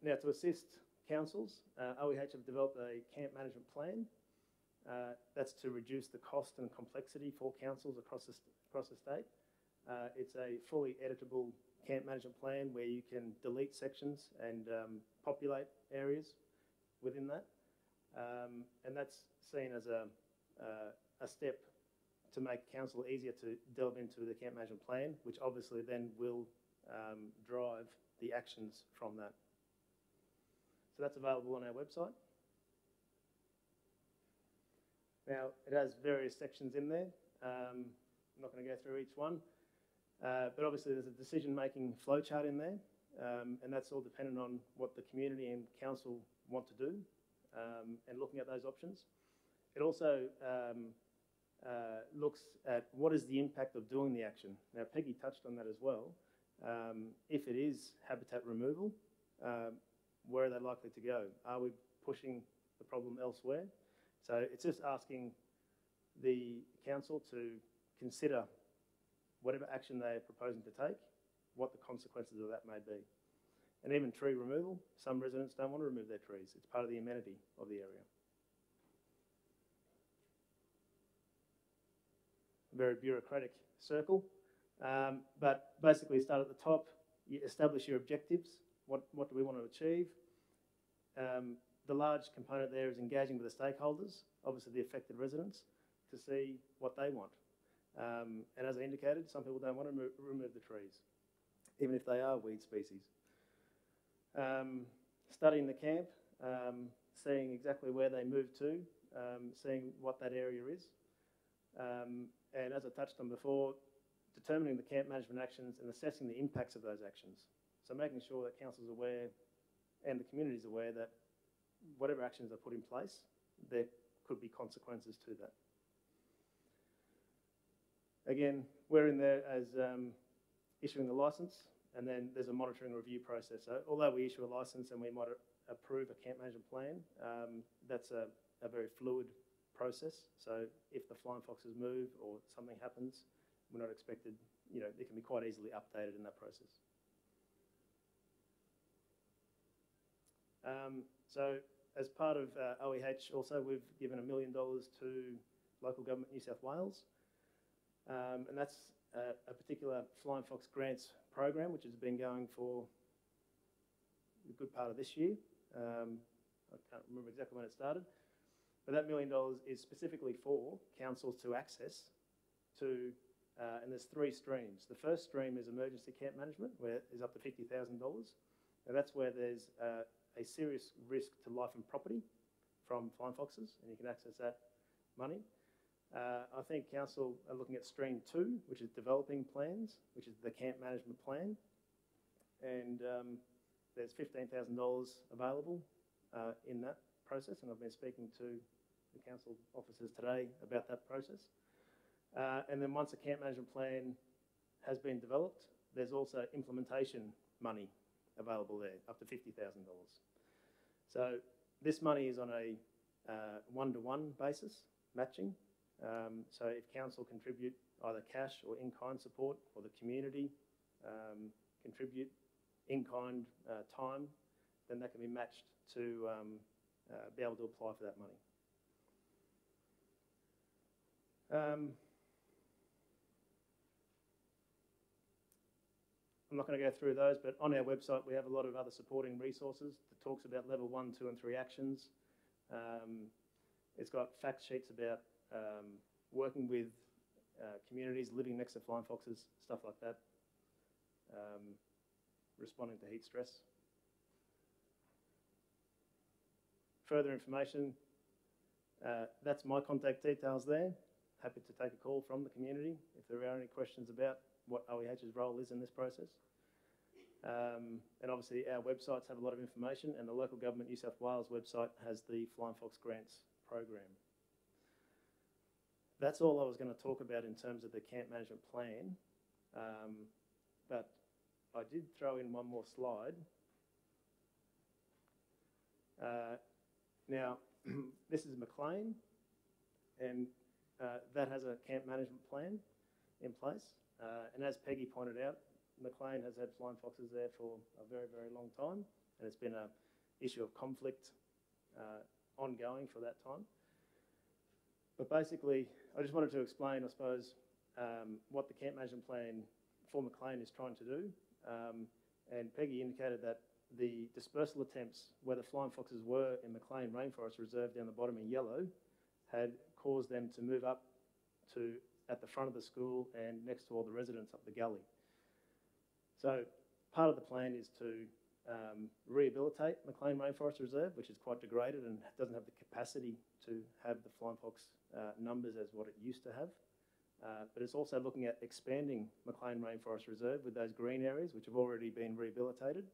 Speaker 5: Now, to assist councils, OEH have developed a camp management plan. That's to reduce the cost and complexity for councils across the state. It's a fully editable camp management plan where you can delete sections and populate areas within that. And that's seen as a step to make council easier to delve into the camp management plan, which obviously then will drive the actions from that. So that's available on our website. Now, it has various sections in there. I'm not going to go through each one, but obviously there's a decision-making flowchart in there, and that's all dependent on what the community and council want to do, and looking at those options. It also looks at what is the impact of doing the action. Now, Peggy touched on that as well. If it is habitat removal, where are they likely to go? Are we pushing the problem elsewhere? So it's just asking the council to consider whatever action they are proposing to take, what the consequences of that may be. And even tree removal, some residents don't want to remove their trees. It's part of the amenity of the area. Very bureaucratic circle, but basically start at the top, you establish your objectives, what do we want to achieve. The large component there is engaging with the stakeholders, obviously the affected residents, to see what they want. And as I indicated, some people don't want to remove the trees, even if they are weed species. Studying the camp, seeing exactly where they move to, seeing what that area is. And as I touched on before, determining the camp management actions and assessing the impacts of those actions. So making sure that council's aware and the community is aware that whatever actions are put in place, there could be consequences to that. Again, we're in there as issuing the licence, and then there's a monitoring review process. So although we issue a licence and we might approve a camp management plan, that's a very fluid process. So if the flying foxes move or something happens, we're not expected, it can be quite easily updated in that process. So as part of OEH also, we've given $1 million to local government New South Wales. And that's a particular flying fox grants program, which has been going for a good part of this year. I can't remember exactly when it started. But that $1 million is specifically for councils to access to, and there's 3 streams. The first stream is emergency camp management, where is up to $50,000. Now that's where there's a serious risk to life and property from flying foxes, and you can access that money. I think council are looking at stream 2, which is developing plans, which is the camp management plan. And there's $15,000 available in that process, and I've been speaking to the council officers today about that process. And then once a camp management plan has been developed, there's also implementation money available there, up to $50,000. So this money is on a one-to-one basis, matching. So if council contribute either cash or in-kind support, or the community contribute in-kind time, then that can be matched to be able to apply for that money. I'm not going to go through those, but on our website we have a lot of other supporting resources that talks about level 1, 2 and 3 actions. It's got fact sheets about working with communities living next to flying foxes, stuff like that, responding to heat stress. Further information, That's my contact details there. Happy to take a call from the community if there are any questions about what OEH's role is in this process. And obviously our websites have a lot of information, and the local government New South Wales website has the Flying Fox Grants program. That's all I was going to talk about in terms of the camp management plan, but I did throw in one more slide. Now, this is Maclean, and that has a camp management plan in place. And as Peggy pointed out, Maclean has had flying foxes there for a very, very long time, and it's been an issue of conflict ongoing for that time. But basically, I just wanted to explain, I suppose, what the camp management plan for Maclean is trying to do. And Peggy indicated that the dispersal attempts where the flying foxes were in Maclean Rainforest Reserve down the bottom in yellow had caused them to move up to at the front of the school and next to all the residents up the gully. So part of the plan is to rehabilitate Maclean Rainforest Reserve, which is quite degraded and doesn't have the capacity to have the flying fox numbers as what it used to have. But it's also looking at expanding Maclean Rainforest Reserve with those green areas which have already been rehabilitated.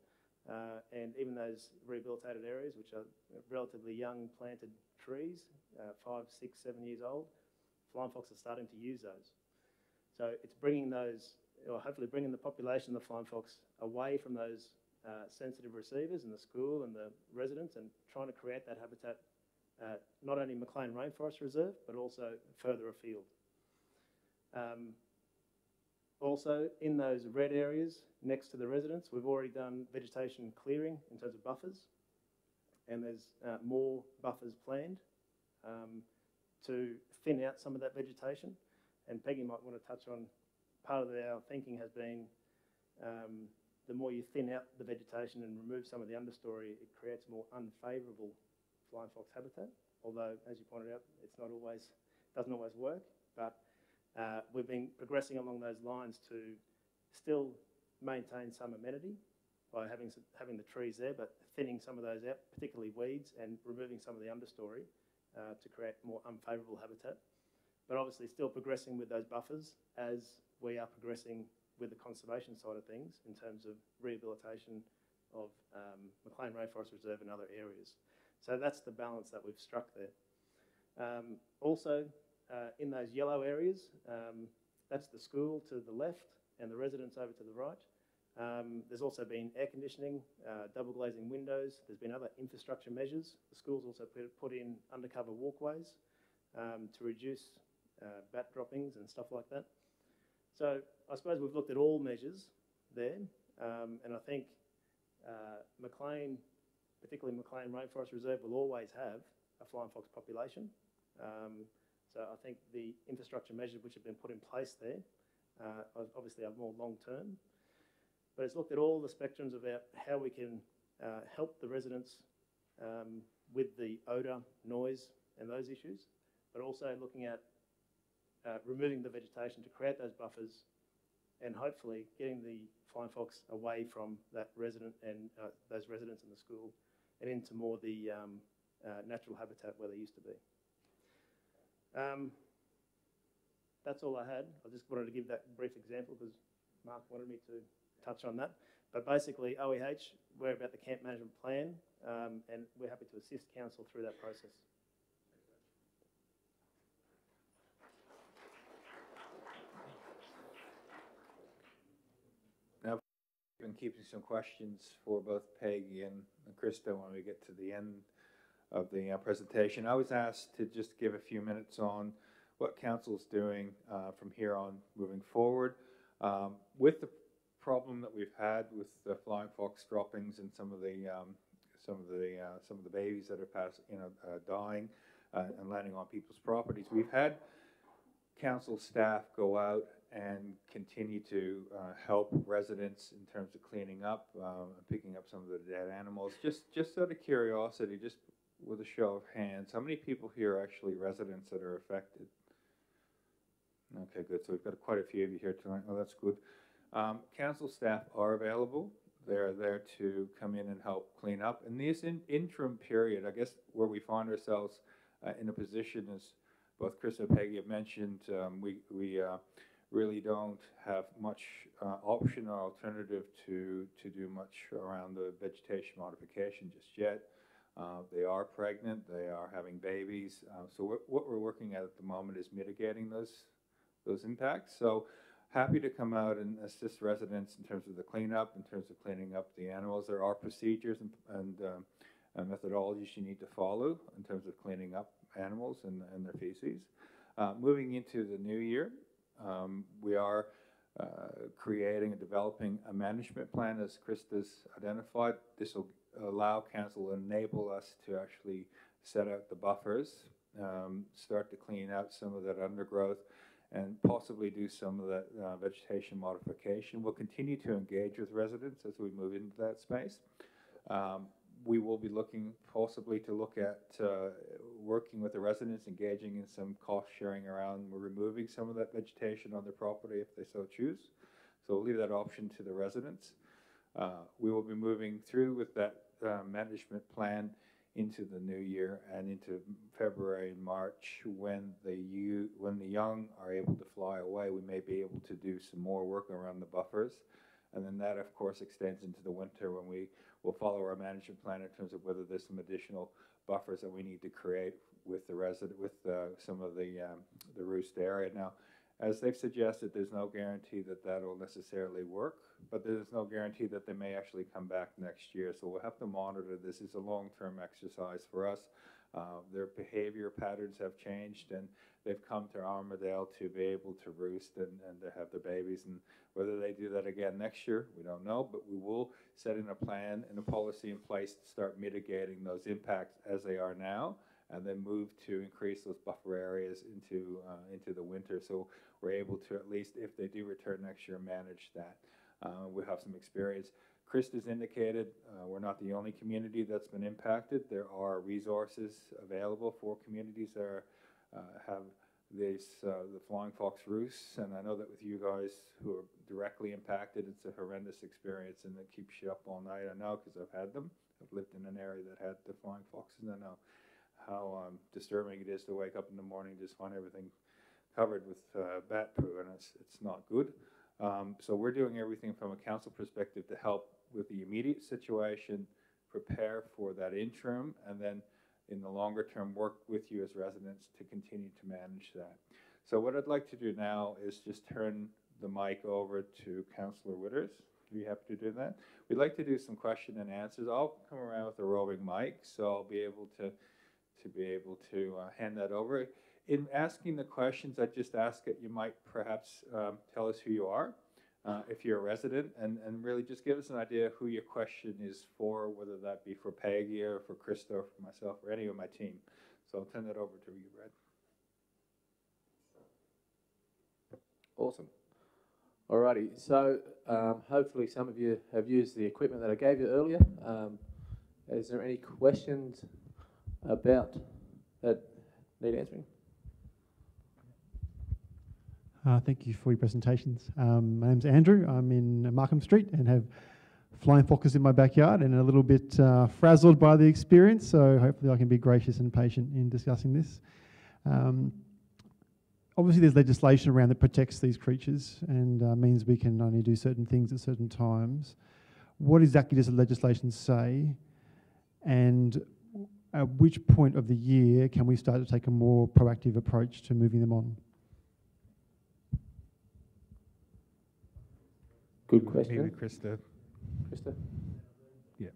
Speaker 5: And even those rehabilitated areas, which are relatively young planted trees, 5, 6, 7 years old, flying fox are starting to use those. So it's bringing those, or hopefully bringing the population of the flying fox away from those sensitive receivers in the school and the residents, and trying to create that habitat, not only Maclean Rainforest Reserve, but also further afield. Also, in those red areas next to the residents, we've already done vegetation clearing in terms of buffers, and there's more buffers planned to thin out some of that vegetation. And Peggy might want to touch on, part of our thinking has been the more you thin out the vegetation and remove some of the understory, it creates more unfavourable flying fox habitat. Although, as you pointed out, it's not always, doesn't always work, but we've been progressing along those lines to still maintain some amenity by having the trees there, but thinning some of those out, particularly weeds, and removing some of the understory to create more unfavourable habitat. But obviously still progressing with those buffers as we are progressing with the conservation side of things in terms of rehabilitation of Maclean Rainforest Reserve and other areas. So that's the balance that we've struck there. Also, in those yellow areas, that's the school to the left and the residents over to the right. There's also been air conditioning, double glazing windows. There's been other infrastructure measures. The school's also put in undercover walkways to reduce bat droppings and stuff like that. So I suppose we've looked at all measures there, and I think Maclean, particularly Maclean Rainforest Reserve, will always have a flying fox population. So I think the infrastructure measures which have been put in place there obviously are more long-term. But it's looked at all the spectrums about how we can help the residents with the odour, noise and those issues, but also looking at removing the vegetation to create those buffers and hopefully getting the flying fox away from that resident and those residents in the school and into more the natural habitat where they used to be. That's all I had. I just wanted to give that brief example because Mark wanted me to touch on that. But basically, OEH, we're about the camp management plan, and we're happy to assist council through that process.
Speaker 2: Now, I've been keeping some questions for both Peggy and Krista when we get to the end of the presentation. I was asked to just give a few minutes on what council's doing from here on moving forward. With the problem that we've had with the flying fox droppings and some of the babies that are dying and landing on people's properties, we've had council staff go out and continue to help residents in terms of cleaning up, picking up some of the dead animals. Just out of curiosity, just with a show of hands, how many people here are actually residents that are affected? Okay, good. So we've got quite a few of you here tonight. Oh, that's good. Council staff are available. They're there to come in and help clean up. In this interim period, I guess where we find ourselves, in a position, as both Chris and Peggy have mentioned, we really don't have much option or alternative to do much around the vegetation modification just yet. They are pregnant, they are having babies, so what we're working at the moment is mitigating those impacts. So happy to come out and assist residents in terms of the cleanup, in terms of cleaning up the animals. There are procedures and methodologies you need to follow in terms of cleaning up animals and their feces. Moving into the new year, we are creating and developing a management plan, as Krista's identified. This will allow council, enable us to actually set out the buffers, start to clean out some of that undergrowth, and possibly do some of that vegetation modification. We'll continue to engage with residents as we move into that space. We will be looking possibly to look at working with the residents, engaging in some cost sharing around removing some of that vegetation on their property if they so choose. So we'll leave that option to the residents. We will be moving through with that management plan into the new year and into February and March, when the young are able to fly away. We may be able to do some more work around the buffers, and then that of course extends into the winter, when we will follow our management plan in terms of whether there's some additional buffers that we need to create with some of the roost area. Now, as they've suggested, there's no guarantee that that'll necessarily work, but there's no guarantee that they may actually come back next year. So we'll have to monitor this. It's a long-term exercise for us. Their behavior patterns have changed, and they've come to Armidale to be able to roost and to have their babies. And whether they do that again next year, we don't know, but we will set in a plan and a policy in place to start mitigating those impacts as they are now, and then move to increase those buffer areas into the winter, so we're able to, at least if they do return next year, manage that. We have some experience. Krista's indicated we're not the only community that's been impacted. There are resources available for communities that have the flying fox roosts, and I know that with you guys who are directly impacted, it's a horrendous experience, and it keeps you up all night. I know, because I've had them. I've lived in an area that had the flying foxes, and I know how disturbing it is to wake up in the morning and just find everything covered with bat poo, and it's not good. So we're doing everything from a council perspective to help with the immediate situation, prepare for that interim, and then in the longer term work with you as residents to continue to manage that. So what I'd like to do now is just turn the mic over to Councillor Witters. Are you happy to do that? We'd like to do some question and answers. I'll come around with a roving mic, so I'll be able to hand that over. In asking the questions, I just ask that you might perhaps tell us who you are, if you're a resident, and really just give us an idea of who your question is for, whether that be for Peggy or for Krista or for myself or any of my team. So I'll turn that over to you, Brad.
Speaker 1: Awesome. Alrighty, so hopefully some of you have used the equipment that I gave you earlier. Is there any questions about that need answering?
Speaker 6: Thank you for your presentations. My name's Andrew. I'm in Markham Street and have flying foxes in my backyard, and a little bit frazzled by the experience, so hopefully I can be gracious and patient in discussing this. Obviously there's legislation around that protects these creatures and means we can only do certain things at certain times. What exactly does the legislation say, and at which point of the year can we start to take a more proactive approach to moving them on?
Speaker 1: Good question.
Speaker 2: Maybe Krista.
Speaker 1: Krista?
Speaker 2: Yeah.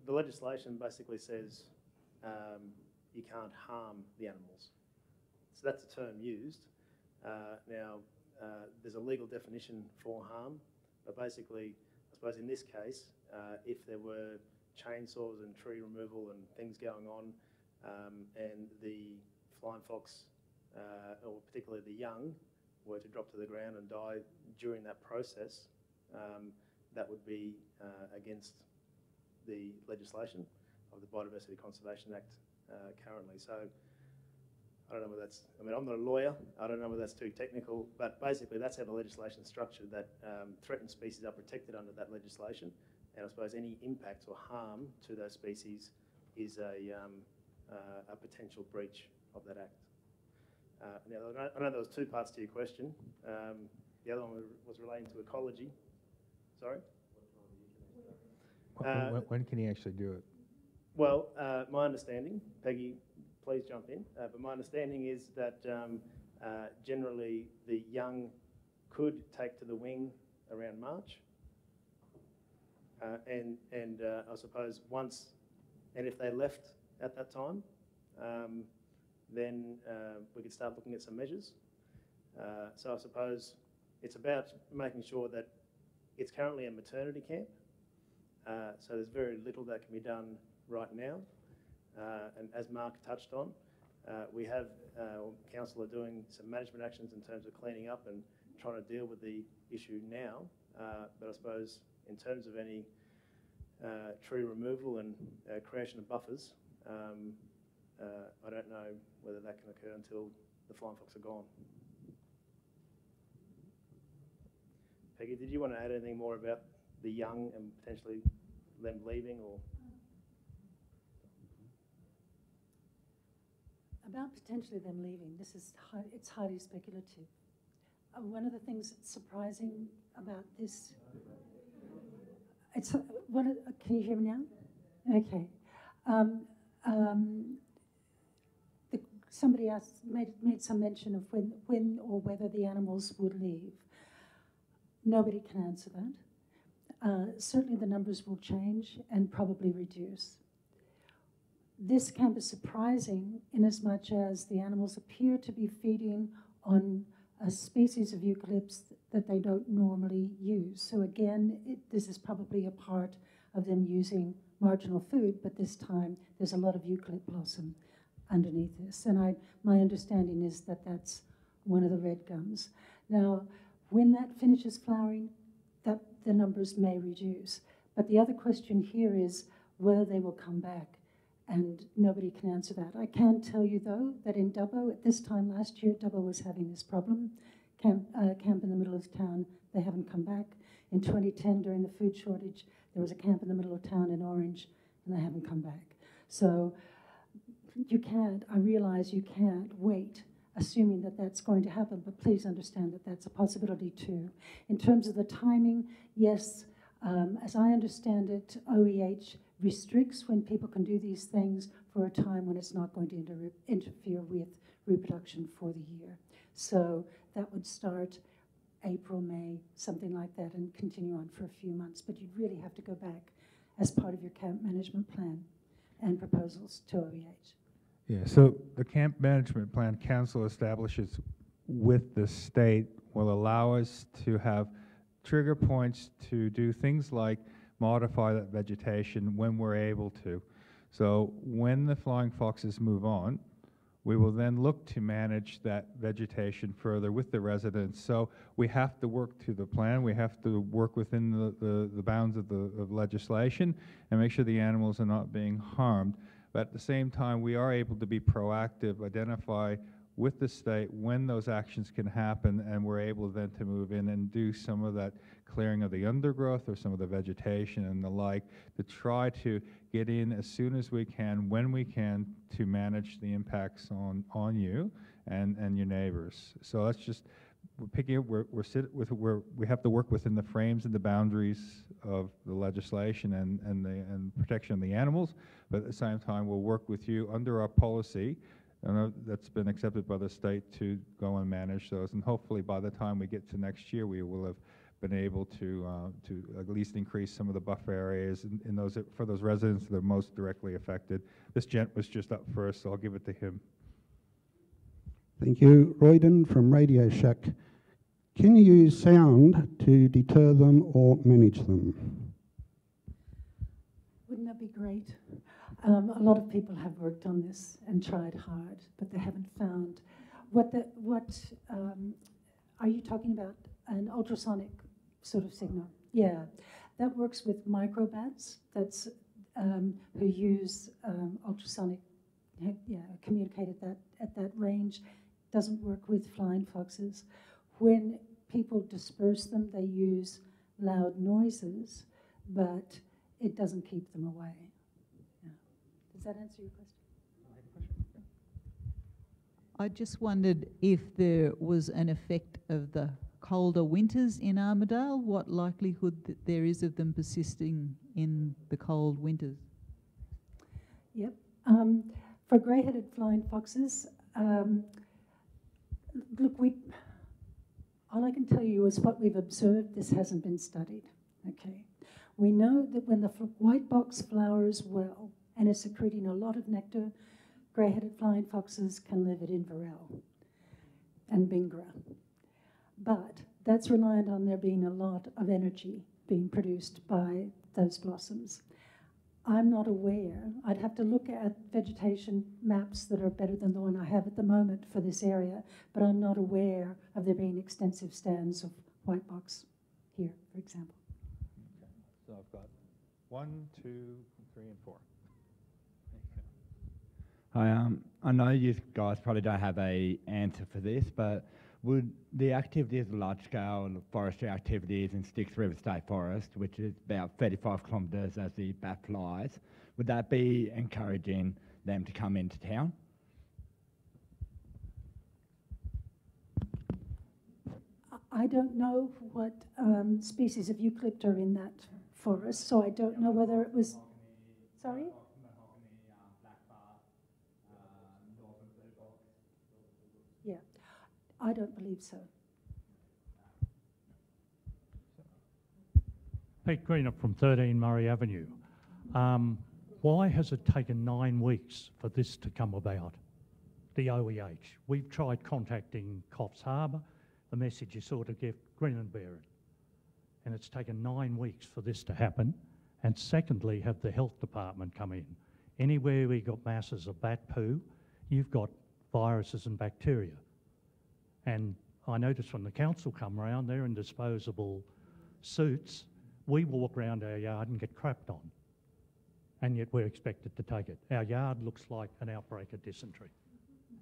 Speaker 5: The legislation basically says you can't harm the animals. So that's a term used. Now, there's a legal definition for harm, but basically, I suppose in this case, if there were chainsaws and tree removal and things going on, and the flying fox, or particularly the young, were to drop to the ground and die during that process, that would be against the legislation of the Biodiversity Conservation Act currently. So I don't know whether that's, I mean, I'm not a lawyer, I don't know whether that's too technical, but basically that's how the legislation is structured, that threatened species are protected under that legislation, and I suppose any impact or harm to those species is a potential breach of that act. Now, I know there was two parts to your question. The other one was relating to ecology. Sorry?
Speaker 2: When can he actually do it?
Speaker 5: Well, my understanding, Peggy, please jump in, but my understanding is that generally the young could take to the wing around March. And I suppose once, and if they left at that time, then we could start looking at some measures. So I suppose it's about making sure that it's currently a maternity camp, so there's very little that can be done right now. And as Mark touched on, we have, council are doing some management actions in terms of cleaning up and trying to deal with the issue now. But I suppose in terms of any tree removal and creation of buffers, I don't know whether that can occur until the flying fox are gone. Peggy, did you want to add anything more about the young and potentially them leaving, or?
Speaker 3: About potentially them leaving, this is it's highly speculative. One of the things that's surprising about this, it's can you hear me now? Okay. Somebody asked, made some mention of when or whether the animals would leave. Nobody can answer that. Certainly the numbers will change and probably reduce. This camp is surprising in as much as the animals appear to be feeding on a species of eucalypts that they don't normally use. So again, this is probably a part of them using marginal food, but this time there's a lot of eucalypt blossom underneath this. And my understanding is that that's one of the red gums. Now, when that finishes flowering, the numbers may reduce. But the other question here is whether they will come back. And nobody can answer that. I can tell you, though, that in Dubbo, at this time last year, Dubbo was having this problem. Camp in the middle of town, they haven't come back. In 2010, during the food shortage, there was a camp in the middle of town in Orange, and they haven't come back. So I realize you can't wait, assuming that that's going to happen, but please understand that that's a possibility too. In terms of the timing, yes, as I understand it, OEH restricts when people can do these things for a time when it's not going to interfere with reproduction for the year. So that would start April, May, something like that, and continue on for a few months. But you'd really have to go back as part of your camp management plan and proposals to OEH.
Speaker 2: Yeah, so the camp management plan council establishes with the state will allow us to have trigger points to do things like modify that vegetation when we're able to. So when the flying foxes move on, we will then look to manage that vegetation further with the residents. So we have to work to the plan. We have to work within the bounds of legislation and make sure the animals are not being harmed. But at the same time, we are able to be proactive, identify with the state when those actions can happen, and we're able then to move in and do some of that clearing of the undergrowth or some of the vegetation and the like to try to get in as soon as we can, when we can, to manage the impacts on you and your neighbors. So that's just, we're picking up, we have to work within the frames and the boundaries of the legislation and protection of the animals, but at the same time we'll work with you under our policy that's been accepted by the state to go and manage those, and hopefully by the time we get to next year we will have been able to at least increase some of the buffer areas in those for those residents that are most directly affected. This gent was just up first, so I'll give it to him.
Speaker 7: Thank you. Royden from Radio Shack. Can you use sound to deter them or manage them?
Speaker 3: Wouldn't that be great? A lot of people have worked on this and tried hard, but they haven't found. Are you talking about an ultrasonic sort of signal? Yeah, that works with microbats. That's who use ultrasonic communicate at that range. Doesn't work with flying foxes. When people disperse them, they use loud noises, but it doesn't keep them away. Yeah. Does that answer your question?
Speaker 8: I just wondered if there was an effect of the colder winters in Armidale, what likelihood that there is of them persisting in the cold winters?
Speaker 3: Yep. For grey-headed flying foxes, look, all I can tell you is what we've observed. This hasn't been studied, okay? We know that when the white box flowers well and is secreting a lot of nectar, grey-headed flying foxes can live at Inverell and Bingra. But that's reliant on there being a lot of energy being produced by those blossoms. I'm not aware. I'd have to look at vegetation maps that are better than the one I have at the moment for this area, but I'm not aware of there being extensive stands of white box here, for example.
Speaker 2: Okay. So I've got 1, 2, 3, and 4.
Speaker 9: Hi, I know you guys probably don't have an answer for this, but would the activities, large-scale forestry activities in Styx River State Forest, which is about 35 kilometres as the bat flies, would that be encouraging them to come into town?
Speaker 3: I don't know what species of eucalypt are in that forest, so I don't know whether it was... Sorry? Yeah, I don't believe so.
Speaker 10: Pete Greenup from 13 Murray Avenue. Why has it taken 9 weeks for this to come about, the OEH? We've tried contacting Coffs Harbour. The message is sort of get grin and bear it. And it's taken 9 weeks for this to happen. And secondly, have the health department come in. Anywhere we got masses of bat poo, you've got viruses and bacteria. And I noticed when the council come around, they're in disposable suits. We walk around our yard and get crapped on. And yet we're expected to take it. Our yard looks like an outbreak of dysentery.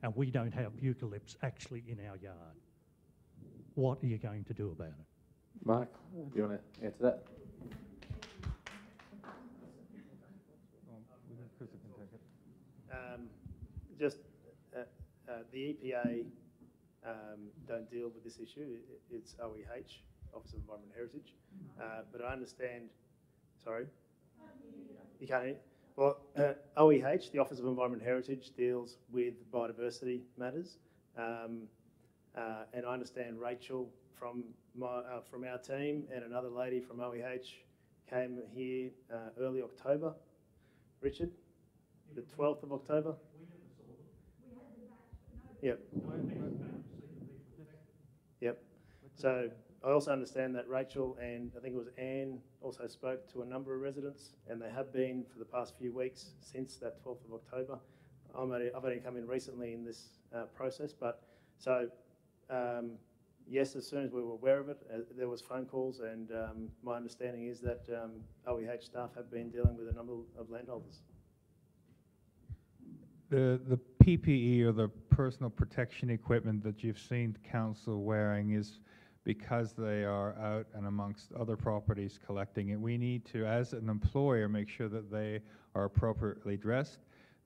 Speaker 10: And we don't have eucalypts actually in our yard. What are you going to do about it?
Speaker 1: Mark, do you want to answer that?
Speaker 5: The EPA don't deal with this issue. It's OEH, Office of Environment and Heritage. But I understand, sorry? You can't hear? Well, OEH, the Office of Environment and Heritage, deals with biodiversity matters. And I understand Rachel from our team and another lady from OEH came here early October. Richard, the 12th of October? Yep. Yep. So I also understand that Rachel and I think it was Anne also spoke to a number of residents, and they have been for the past few weeks since that 12th of October. I've only come in recently in this process, but so yes, as soon as we were aware of it, there was phone calls, and my understanding is that OEH staff have been dealing with a number of landholders.
Speaker 2: The PPE, or the personal protection equipment that you've seen council wearing, is because they are out and amongst other properties collecting it. We need to, as an employer, make sure that they are appropriately dressed.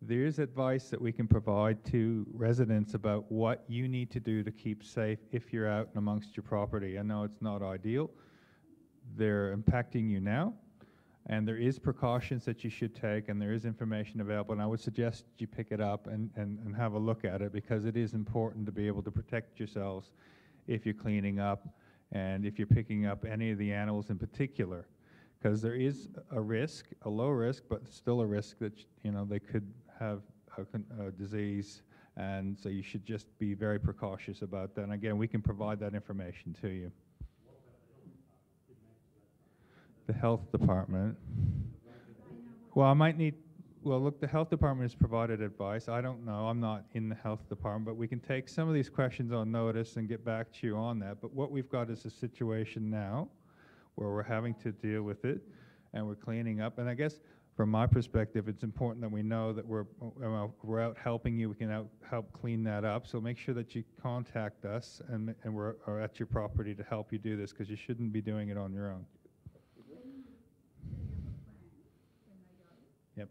Speaker 2: There is advice that we can provide to residents about what you need to do to keep safe if you're out and amongst your property. I know it's not ideal. They're impacting you now. And there is precautions that you should take, and there is information available, and I would suggest you pick it up and have a look at it, because it is important to be able to protect yourselves if you're cleaning up and if you're picking up any of the animals in particular, because there is a risk, a low risk, but still a risk that they could have a disease, and so you should just be very precautious about that. And again, we can provide that information to you. The health department. Well, I might need, well, look, the health department has provided advice. I don't know, I'm not in the health department, but we can take some of these questions on notice and get back to you on that. But what we've got is a situation now where we're having to deal with it, and we're cleaning up. And I guess from my perspective, it's important that we know that we're out helping you. We can help clean that up. So make sure that you contact us and we're at your property to help you do this, because you shouldn't be doing it on your own. Yep.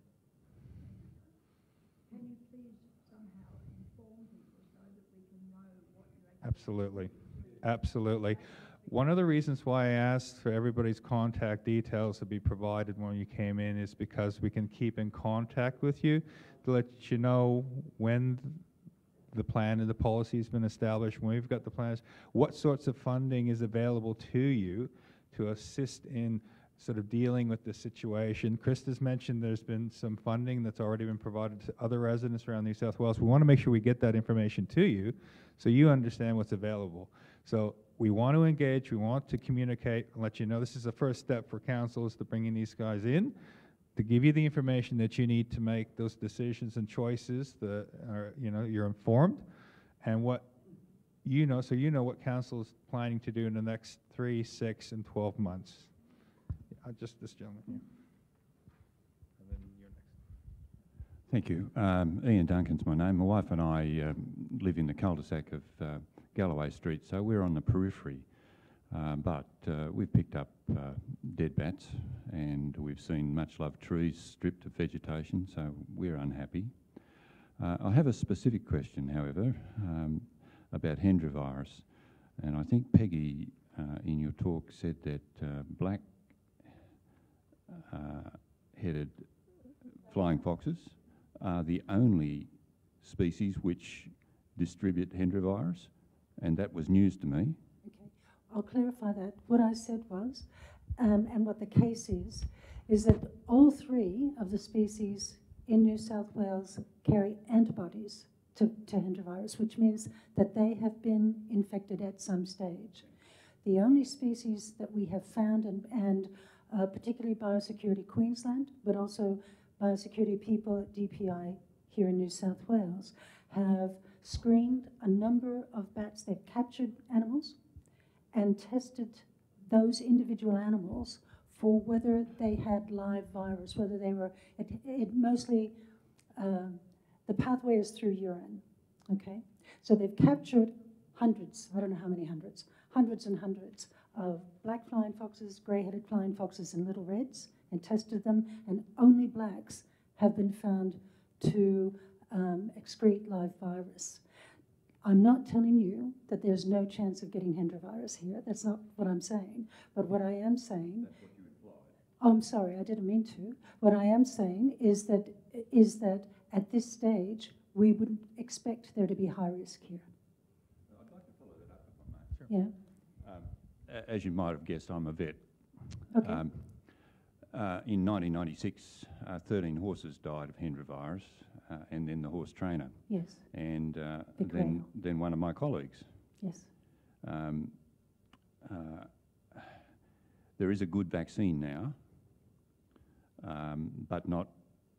Speaker 11: Can you please somehow inform people so that we can know what you're
Speaker 2: Absolutely. Absolutely. One of the reasons why I asked for everybody's contact details to be provided when you came in is because we can keep in contact with you to let you know when the plan and the policy has been established, when we've got the plans, what sorts of funding is available to you to assist in sort of dealing with the situation. Krista's mentioned there's been some funding that's already been provided to other residents around New South Wales. We want to make sure we get that information to you so you understand what's available. So we want to engage, we want to communicate and let you know this is the first step for council, is to bringing these guys in, to give you the information that you need to make those decisions and choices that are, you're informed, and what you know, so you know what council is planning to do in the next 3, 6, and 12 months. Just this gentleman here. And then you're next.
Speaker 12: Thank you. Ian Duncan's my name. My wife and I live in the cul-de-sac of Galloway Street, so we're on the periphery. But we've picked up dead bats, and we've seen much-loved trees stripped of vegetation, so we're unhappy. I have a specific question, however, about Hendra virus. And I think Peggy, in your talk, said that black-headed flying foxes are the only species which distribute Hendra virus, and that was news to me.
Speaker 3: Okay, I'll clarify that. What I said was, and what the case is that all 3 of the species in New South Wales carry antibodies to Hendra virus, which means that they have been infected at some stage. The only species that we have found, and particularly Biosecurity Queensland, but also Biosecurity people at DPI here in New South Wales, have screened a number of bats. They've captured animals and tested those individual animals for whether they had live virus, whether they were, it mostly, the pathway is through urine, okay? So they've captured hundreds, I don't know how many hundreds and hundreds of black flying foxes, grey-headed flying foxes and little reds, and tested them, and only blacks have been found to excrete live virus. I'm not telling you that there's no chance of getting Hendra virus here. That's not what I'm saying. But what I am saying... That's what you implied. Oh, I'm sorry, I didn't mean to. What I am saying is that at this stage, we wouldn't expect there to be high risk here.
Speaker 12: I'd like to follow that up if I may. Sure.
Speaker 3: Yeah.
Speaker 12: As you might have guessed, I'm a vet.
Speaker 3: Okay.
Speaker 12: In 1996, 13 horses died of Hendra virus, and then the horse trainer.
Speaker 3: Yes.
Speaker 12: And then one of my colleagues.
Speaker 3: Yes.
Speaker 12: There is a good vaccine now, but not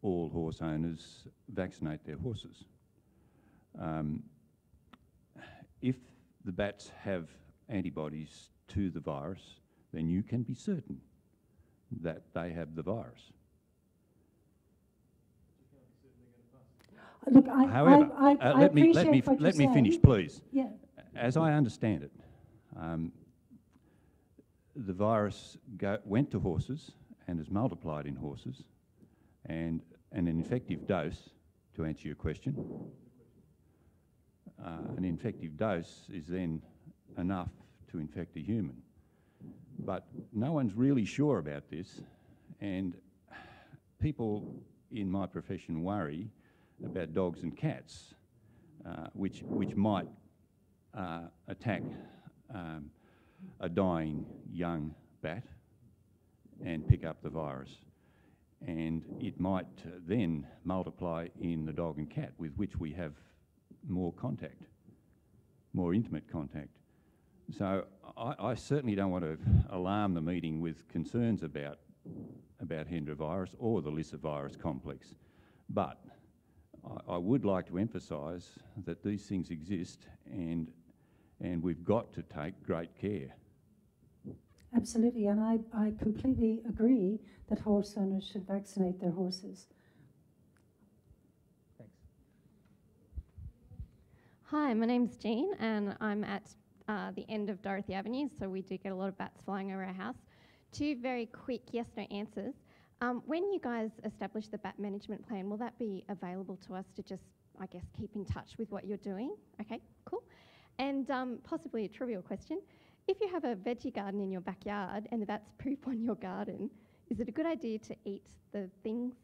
Speaker 12: all horse owners vaccinate their horses. If the bats have antibodies to the virus, then you can be certain that they have the virus.
Speaker 3: Look,
Speaker 12: However, let me finish, please.
Speaker 3: Yeah.
Speaker 12: As I understand it, the virus went to horses and has multiplied in horses, and an infective dose, to answer your question, an infective dose is then enough to infect a human. But no one's really sure about this, and people in my profession worry about dogs and cats, which might attack a dying young bat and pick up the virus. And it might then multiply in the dog and cat, with which we have more contact, more intimate contact. So I certainly don't want to alarm the meeting with concerns about Hendra virus or the Lyssa virus complex. But I would like to emphasise that these things exist, and we've got to take great care.
Speaker 3: Absolutely, and I completely agree that horse owners should vaccinate their horses.
Speaker 13: Thanks.
Speaker 4: Hi, my name's Jean, and I'm at the end of Dorothy Avenue, so we do get a lot of bats flying over our house. Two very quick yes/no answers. When you guys establish the bat management plan, will that be available to us to just, I guess, keep in touch with what you're doing? Okay, cool. And possibly a trivial question. If you have a veggie garden in your backyard and the bats poop on your garden, is it a good idea to eat the things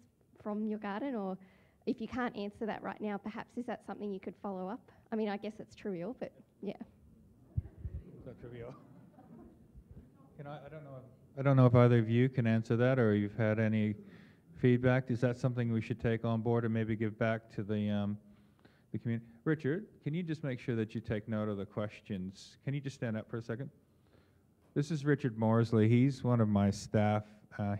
Speaker 4: from your garden? Or if you can't answer that right now, perhaps is that something you could follow up? I mean, I guess it's trivial, but yeah.
Speaker 2: It's not trivial. I don't know if either of you can answer that, or you've had any feedback. Is that something we should take on board and maybe give back to the community? Richard, can you just make sure that you take note of the questions? Can you just stand up for a second? This is Richard Morsley. He's one of my staff.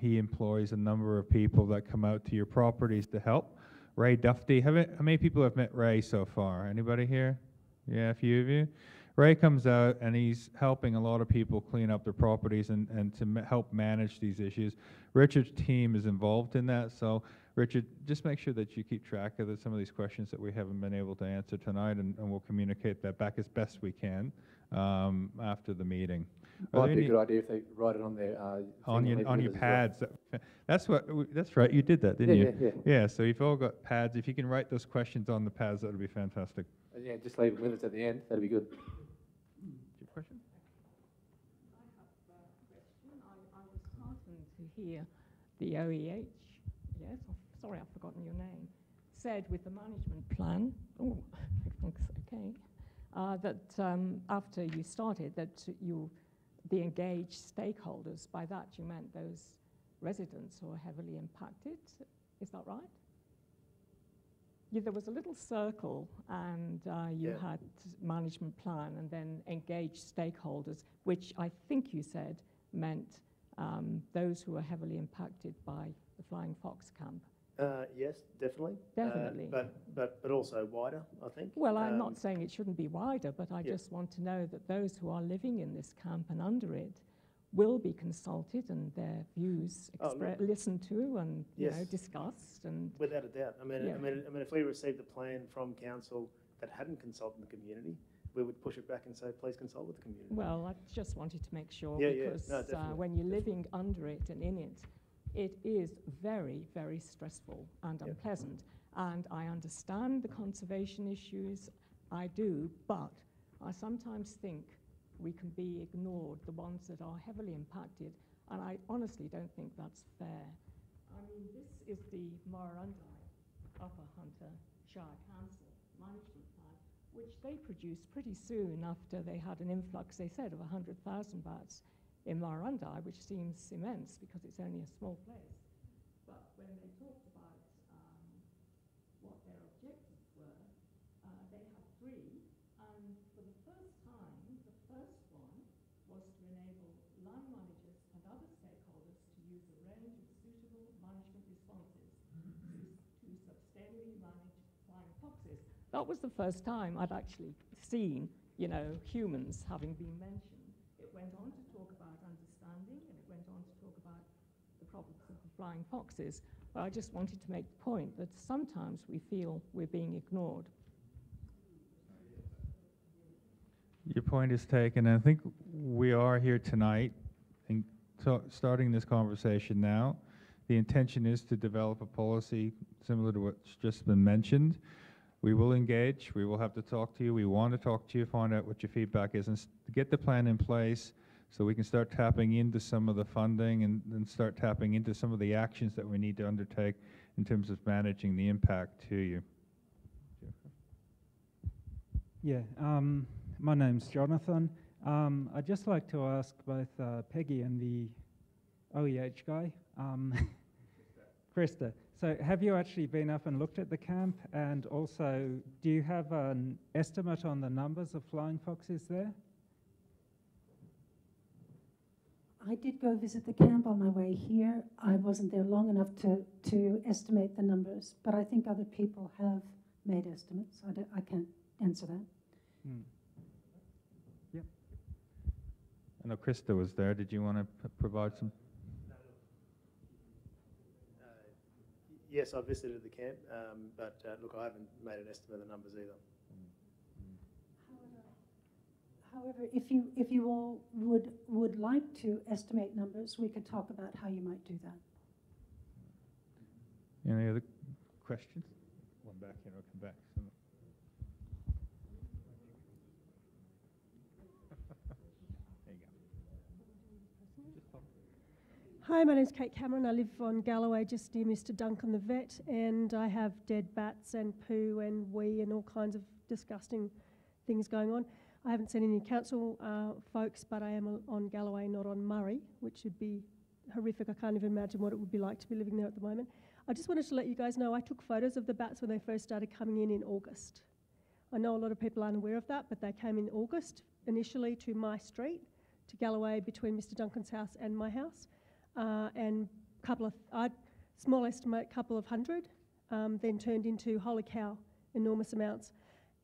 Speaker 2: He employs a number of people that come out to your properties to help. Ray Duffy. How many people have met Ray so far? Anybody here? Yeah, a few of you. Ray comes out and he's helping a lot of people clean up their properties and to help manage these issues. Richard's team is involved in that, so Richard, just make sure that you keep track of some of these questions that we haven't been able to answer tonight, and we'll communicate that back as best we can after the meeting.
Speaker 1: Might be a good idea if they write it on their
Speaker 2: on your pads.
Speaker 1: Well.
Speaker 2: That's right. You did that, didn't you?
Speaker 1: Yeah.
Speaker 2: Yeah. So you've all got pads. If you can write those questions on the pads, that would be fantastic.
Speaker 1: Yeah, just leave it with us at the end. That'd be good.
Speaker 2: Do you have a question?
Speaker 11: I have a question. I was heartened to hear the OEH, yes, sorry, I've forgotten your name, said with the management plan, everything's okay, that after you started, that the engaged stakeholders, by that you meant those residents who are heavily impacted. Is that right? Yeah, there was a little circle, and you had management plan and then engaged stakeholders, which I think you said meant those who are heavily impacted by the Flying Fox camp.
Speaker 5: Yes, definitely.
Speaker 11: Definitely.
Speaker 5: But also wider, I think.
Speaker 11: Well, I'm not saying it shouldn't be wider, but I just want to know that those who are living in this camp and under it will be consulted and their views listened to and discussed. And
Speaker 5: without a doubt. I mean, if we received a plan from council that hadn't consulted the community, we would push it back and say, please consult with the community.
Speaker 11: Well, I just wanted to make sure because when you're living under it and in it, it is very, very stressful and unpleasant. And I understand the conservation issues, I do, but I sometimes think we can be ignored, the ones that are heavily impacted, and I honestly don't think that's fair. I mean, this is the Murrurundi Upper Hunter Shire Council Management Plan, which they produced pretty soon after they had an influx, they said, of 100,000 bats in Murrurundi, which seems immense because it's only a small place. But when they talked about what their objectives were, they had three, and for the first time, the first one was to enable land managers and other stakeholders to use a range of suitable management responses to sustainably manage flying foxes. That was the first time I'd actually seen, humans having been mentioned. It went on to talk about understanding, and it went on to talk about the problems of the flying foxes. But I just wanted to make the point that sometimes we feel we're being ignored.
Speaker 2: Your point is taken. I think we are here tonight and starting this conversation now. The intention is to develop a policy similar to what's just been mentioned. We will engage. We will have to talk to you. We want to talk to you, find out what your feedback is, and get the plan in place so we can start tapping into some of the funding and start tapping into some of the actions that we need to undertake in terms of managing the impact to you.
Speaker 14: Yeah, my name's Jonathan. I'd just like to ask both Peggy and the OEH guy, Krista, so have you actually been up and looked at the camp? And also, do you have an estimate on the numbers of flying foxes there?
Speaker 3: I did go visit the camp on my way here. I wasn't there long enough to estimate the numbers, but I think other people have made estimates. I can't answer that.
Speaker 14: Yep.
Speaker 2: I know Krista was there. Did you want to provide some?
Speaker 5: Yes, I visited the camp, but look, I haven't made an estimate of the numbers either.
Speaker 3: However, if you all would like to estimate numbers, we could talk about how you might do that.
Speaker 2: Any other questions? One back here, I'll come back. There you go.
Speaker 13: Hi, my name's Kate Cameron. I live on Galloway, just near Mr. Duncan the vet, and I have dead bats and poo and wee and all kinds of disgusting things going on. I haven't seen any council folks, but I am on Galloway, not on Murray, which would be horrific. I can't even imagine what it would be like to be living there at the moment. I just wanted to let you guys know I took photos of the bats when they first started coming in August. I know a lot of people aren't aware of that, but they came in August initially to my street, to Galloway, between Mr. Duncan's house and my house, and small estimate, couple of hundred, then turned into, holy cow, enormous amounts.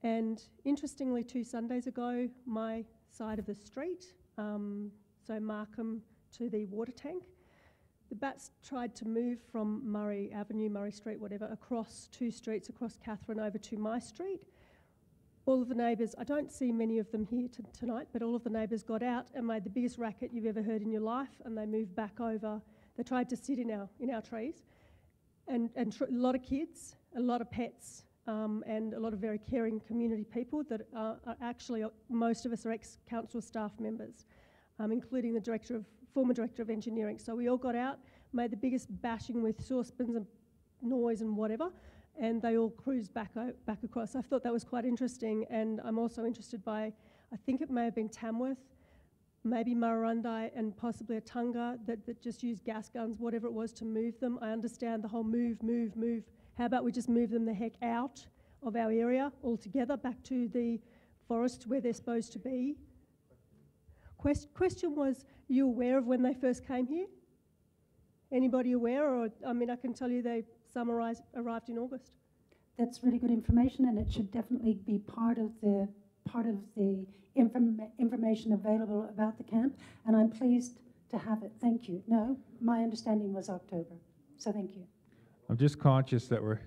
Speaker 13: And interestingly, 2 Sundays ago, my side of the street, so Markham to the water tank, the bats tried to move from Murray Avenue, Murray Street, whatever, across 2 streets, across Catherine over to my street. All of the neighbours, I don't see many of them here tonight, but all of the neighbours got out and made the biggest racket you've ever heard in your life, and they moved back over. They tried to sit in our trees, and a lot of kids, a lot of pets, and a lot of very caring community people that are actually, most of us are ex-council staff members, including the former director of engineering. So we all got out, made the biggest bashing with saucepans and noise and whatever, and they all cruised back across. I thought that was quite interesting, and I'm also interested by, I think it may have been Tamworth, maybe Murrurundi, and possibly a Tunga that just used gas guns, whatever it was, to move them. I understand the whole move. How about we just move them the heck out of our area altogether, back to the forest where they're supposed to be? Question was, are you aware of when they first came here? Anybody aware? Or, I mean, I can tell you some arrived in August.
Speaker 3: That's really good information, and it should definitely be part of the information available about the camp, and I'm pleased to have it. Thank you. No, my understanding was October, so thank you.
Speaker 2: I'm just conscious that we're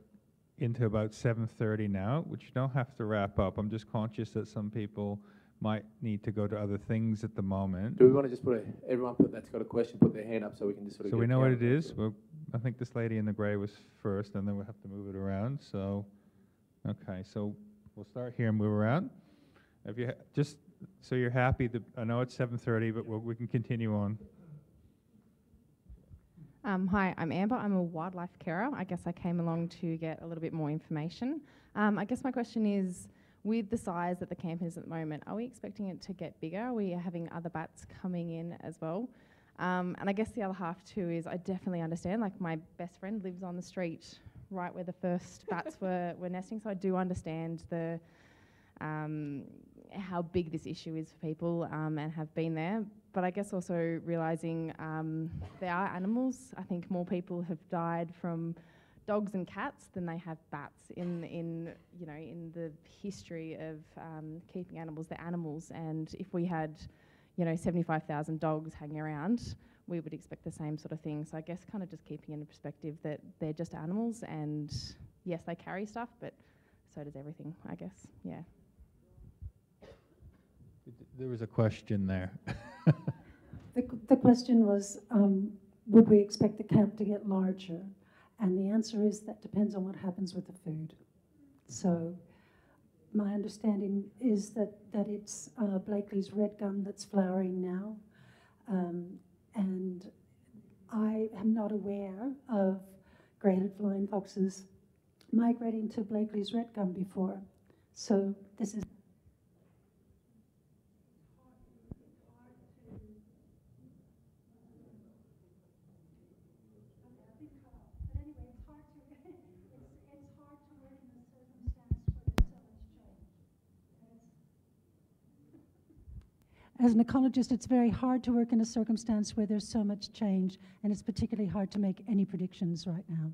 Speaker 2: into about 7:30 now, which you don't have to wrap up. I'm just conscious that some people might need to go to other things at the moment.
Speaker 1: Do we want to just everyone that's got a question, put their hand up so we can just sort of...
Speaker 2: So we know what it is. Well, I think this lady in the grey was first, and then we'll have to move it around. So, okay, so we'll start here and move around. If you just so you're happy, I know it's 7:30, but we can continue on.
Speaker 15: Hi, I'm Amber. I'm a wildlife carer. I guess I came along to get a little bit more information. I guess my question is, with the size that the camp is at the moment, are we expecting it to get bigger? Are we having other bats coming in as well? And I guess the other half too is I definitely understand, like my best friend lives on the street right where the first bats were nesting, so I do understand the how big this issue is for people and have been there. But I guess also realising there are animals. I think more people have died from dogs and cats than they have bats in the history of keeping animals. They're animals, and if we had 75,000 dogs hanging around, we would expect the same sort of thing. So I guess kind of just keeping in perspective that they're just animals, and yes, they carry stuff, but so does everything, I guess. Yeah.
Speaker 2: There was a question there.
Speaker 3: The question was, would we expect the camp to get larger? And the answer is that depends on what happens with the food. So my understanding is that it's Blakely's red gum that's flowering now. And I am not aware of grey-headed flying foxes migrating to Blakely's red gum before. So this is... As an ecologist, it's very hard to work in a circumstance where there's so much change, and it's particularly hard to make any predictions right now.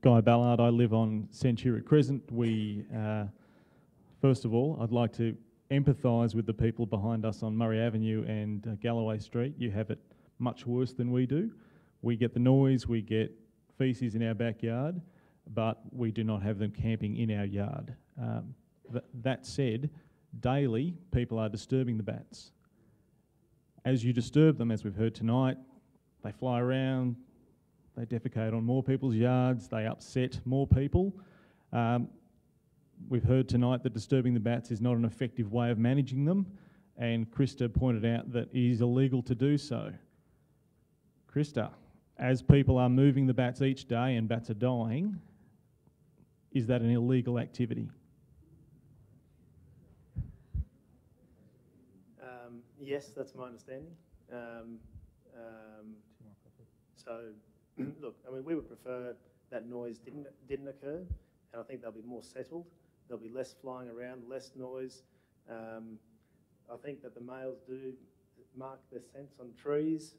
Speaker 16: Guy Ballard, I live on Century Crescent. We, First of all, I'd like to empathise with the people behind us on Murray Avenue and Galloway Street. You have it much worse than we do. We get the noise, we get faeces in our backyard, but we do not have them camping in our yard. That said, daily people are disturbing the bats. As you disturb them, as we've heard tonight, they fly around, they defecate on more people's yards, they upset more people. We've heard tonight that disturbing the bats is not an effective way of managing them, and Krista pointed out that it is illegal to do so. Krista, as people are moving the bats each day and bats are dying, is that an illegal activity?
Speaker 5: Yes, that's my understanding. So, look, I mean, we would prefer that noise didn't occur, and I think they'll be more settled. There'll be less flying around, less noise. I think that the males do mark their scents on trees,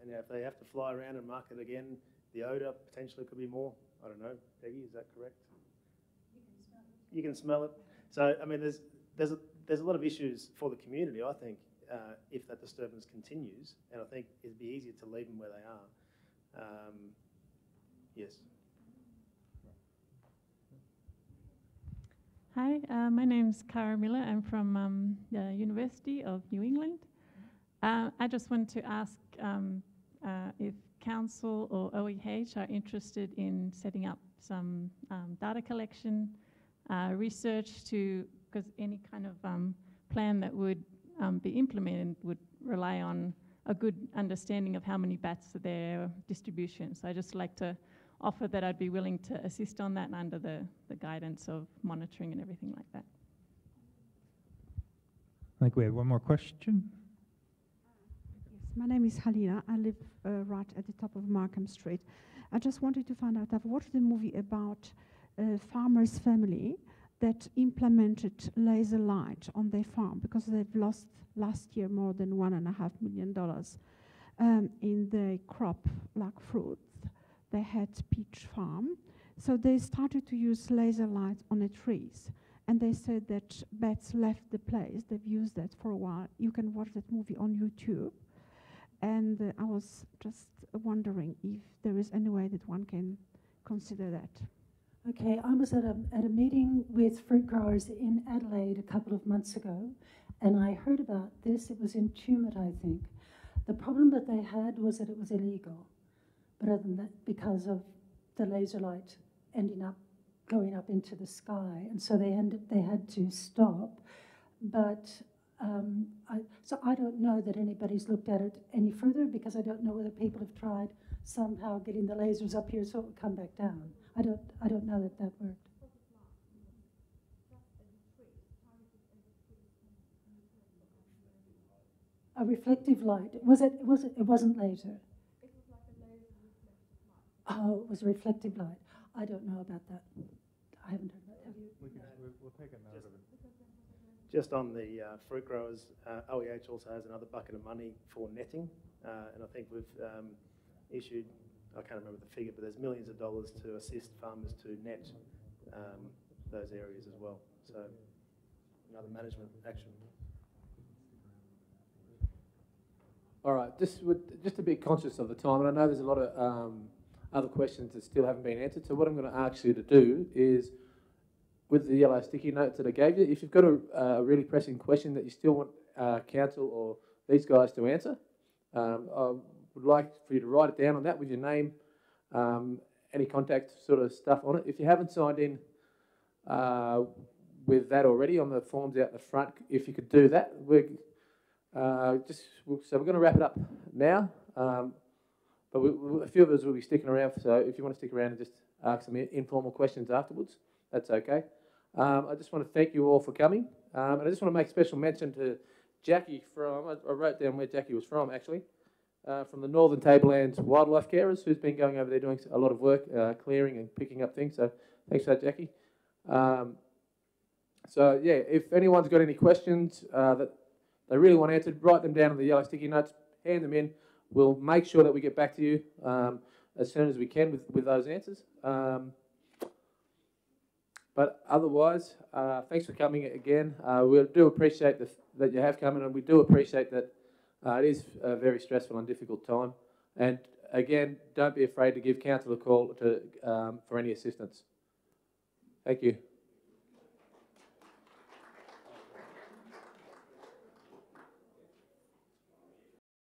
Speaker 5: and if they have to fly around and mark it again, the odour potentially could be more. I don't know, Peggy, is that correct? You can smell it. So, I mean, there's a lot of issues for the community, I think, if that disturbance continues, and I think it'd be easier to leave them where they are. Yes.
Speaker 17: Hi, my name's Cara Miller. I'm from the University of New England. I just want to ask if Council or OEH are interested in setting up some data collection, research because any kind of plan that would be implemented would rely on a good understanding of how many bats are there, distribution. So I just like to offer that I'd be willing to assist on that and under the guidance of monitoring and everything like that.
Speaker 14: I think we have one more question.
Speaker 18: Yes, my name is Halina. I live right at the top of Markham Street. I just wanted to find out, I've watched a movie about a farmer's family that implemented laser light on their farm because they've lost last year more than $1.5 million in their crop, like fruits. They had peach farm. So they started to use laser lights on the trees. And they said that bats left the place. They've used that for a while. You can watch that movie on YouTube. And I was just wondering if there is any way that one can consider that.
Speaker 3: Okay, I was at a meeting with fruit growers in Adelaide a couple of months ago, and I heard about this. It was in Tumut, I think. The problem that they had was that it was illegal, but other than that, because of the laser light going up into the sky, and so they had to stop. But so I don't know that anybody's looked at it any further, because I don't know whether people have tried somehow getting the lasers up here so it would come back down. I don't know that worked. A reflective light. It wasn't laser. Oh, it was a reflective light. I don't know about that. I haven't heard that. Have you?
Speaker 2: We'll take a note of it.
Speaker 5: Just on the fruit growers, OEH also has another bucket of money for netting, and I think we've issued, I can't remember the figure, but there's millions of dollars to assist farmers to net those areas as well. So another management action.
Speaker 1: All right, just to be conscious of the time, and I know there's a lot of other questions that still haven't been answered. So what I'm going to ask you to do is, with the yellow sticky notes that I gave you, if you've got a really pressing question that you still want council or these guys to answer, I would like for you to write it down on that with your name, any contact sort of stuff on it. If you haven't signed in with that already on the forms out the front, if you could do that, so we're going to wrap it up now. But a few of us will be sticking around, so if you want to stick around and just ask some informal questions afterwards, that's okay. I just want to thank you all for coming. And I just want to make special mention to Jackie from, I wrote down where Jackie was from actually, from the Northern Tablelands Wildlife Carers, who's been going over there doing a lot of work, clearing and picking up things. So thanks for that, Jackie. So yeah, if anyone's got any questions that they really want answered, write them down on the yellow sticky notes, hand them in. We'll make sure that we get back to you as soon as we can with those answers. But But otherwise, thanks for coming again. We do appreciate that you have come in, and we do appreciate that it is a very stressful and difficult time. And again, don't be afraid to give council a call for any assistance. Thank you.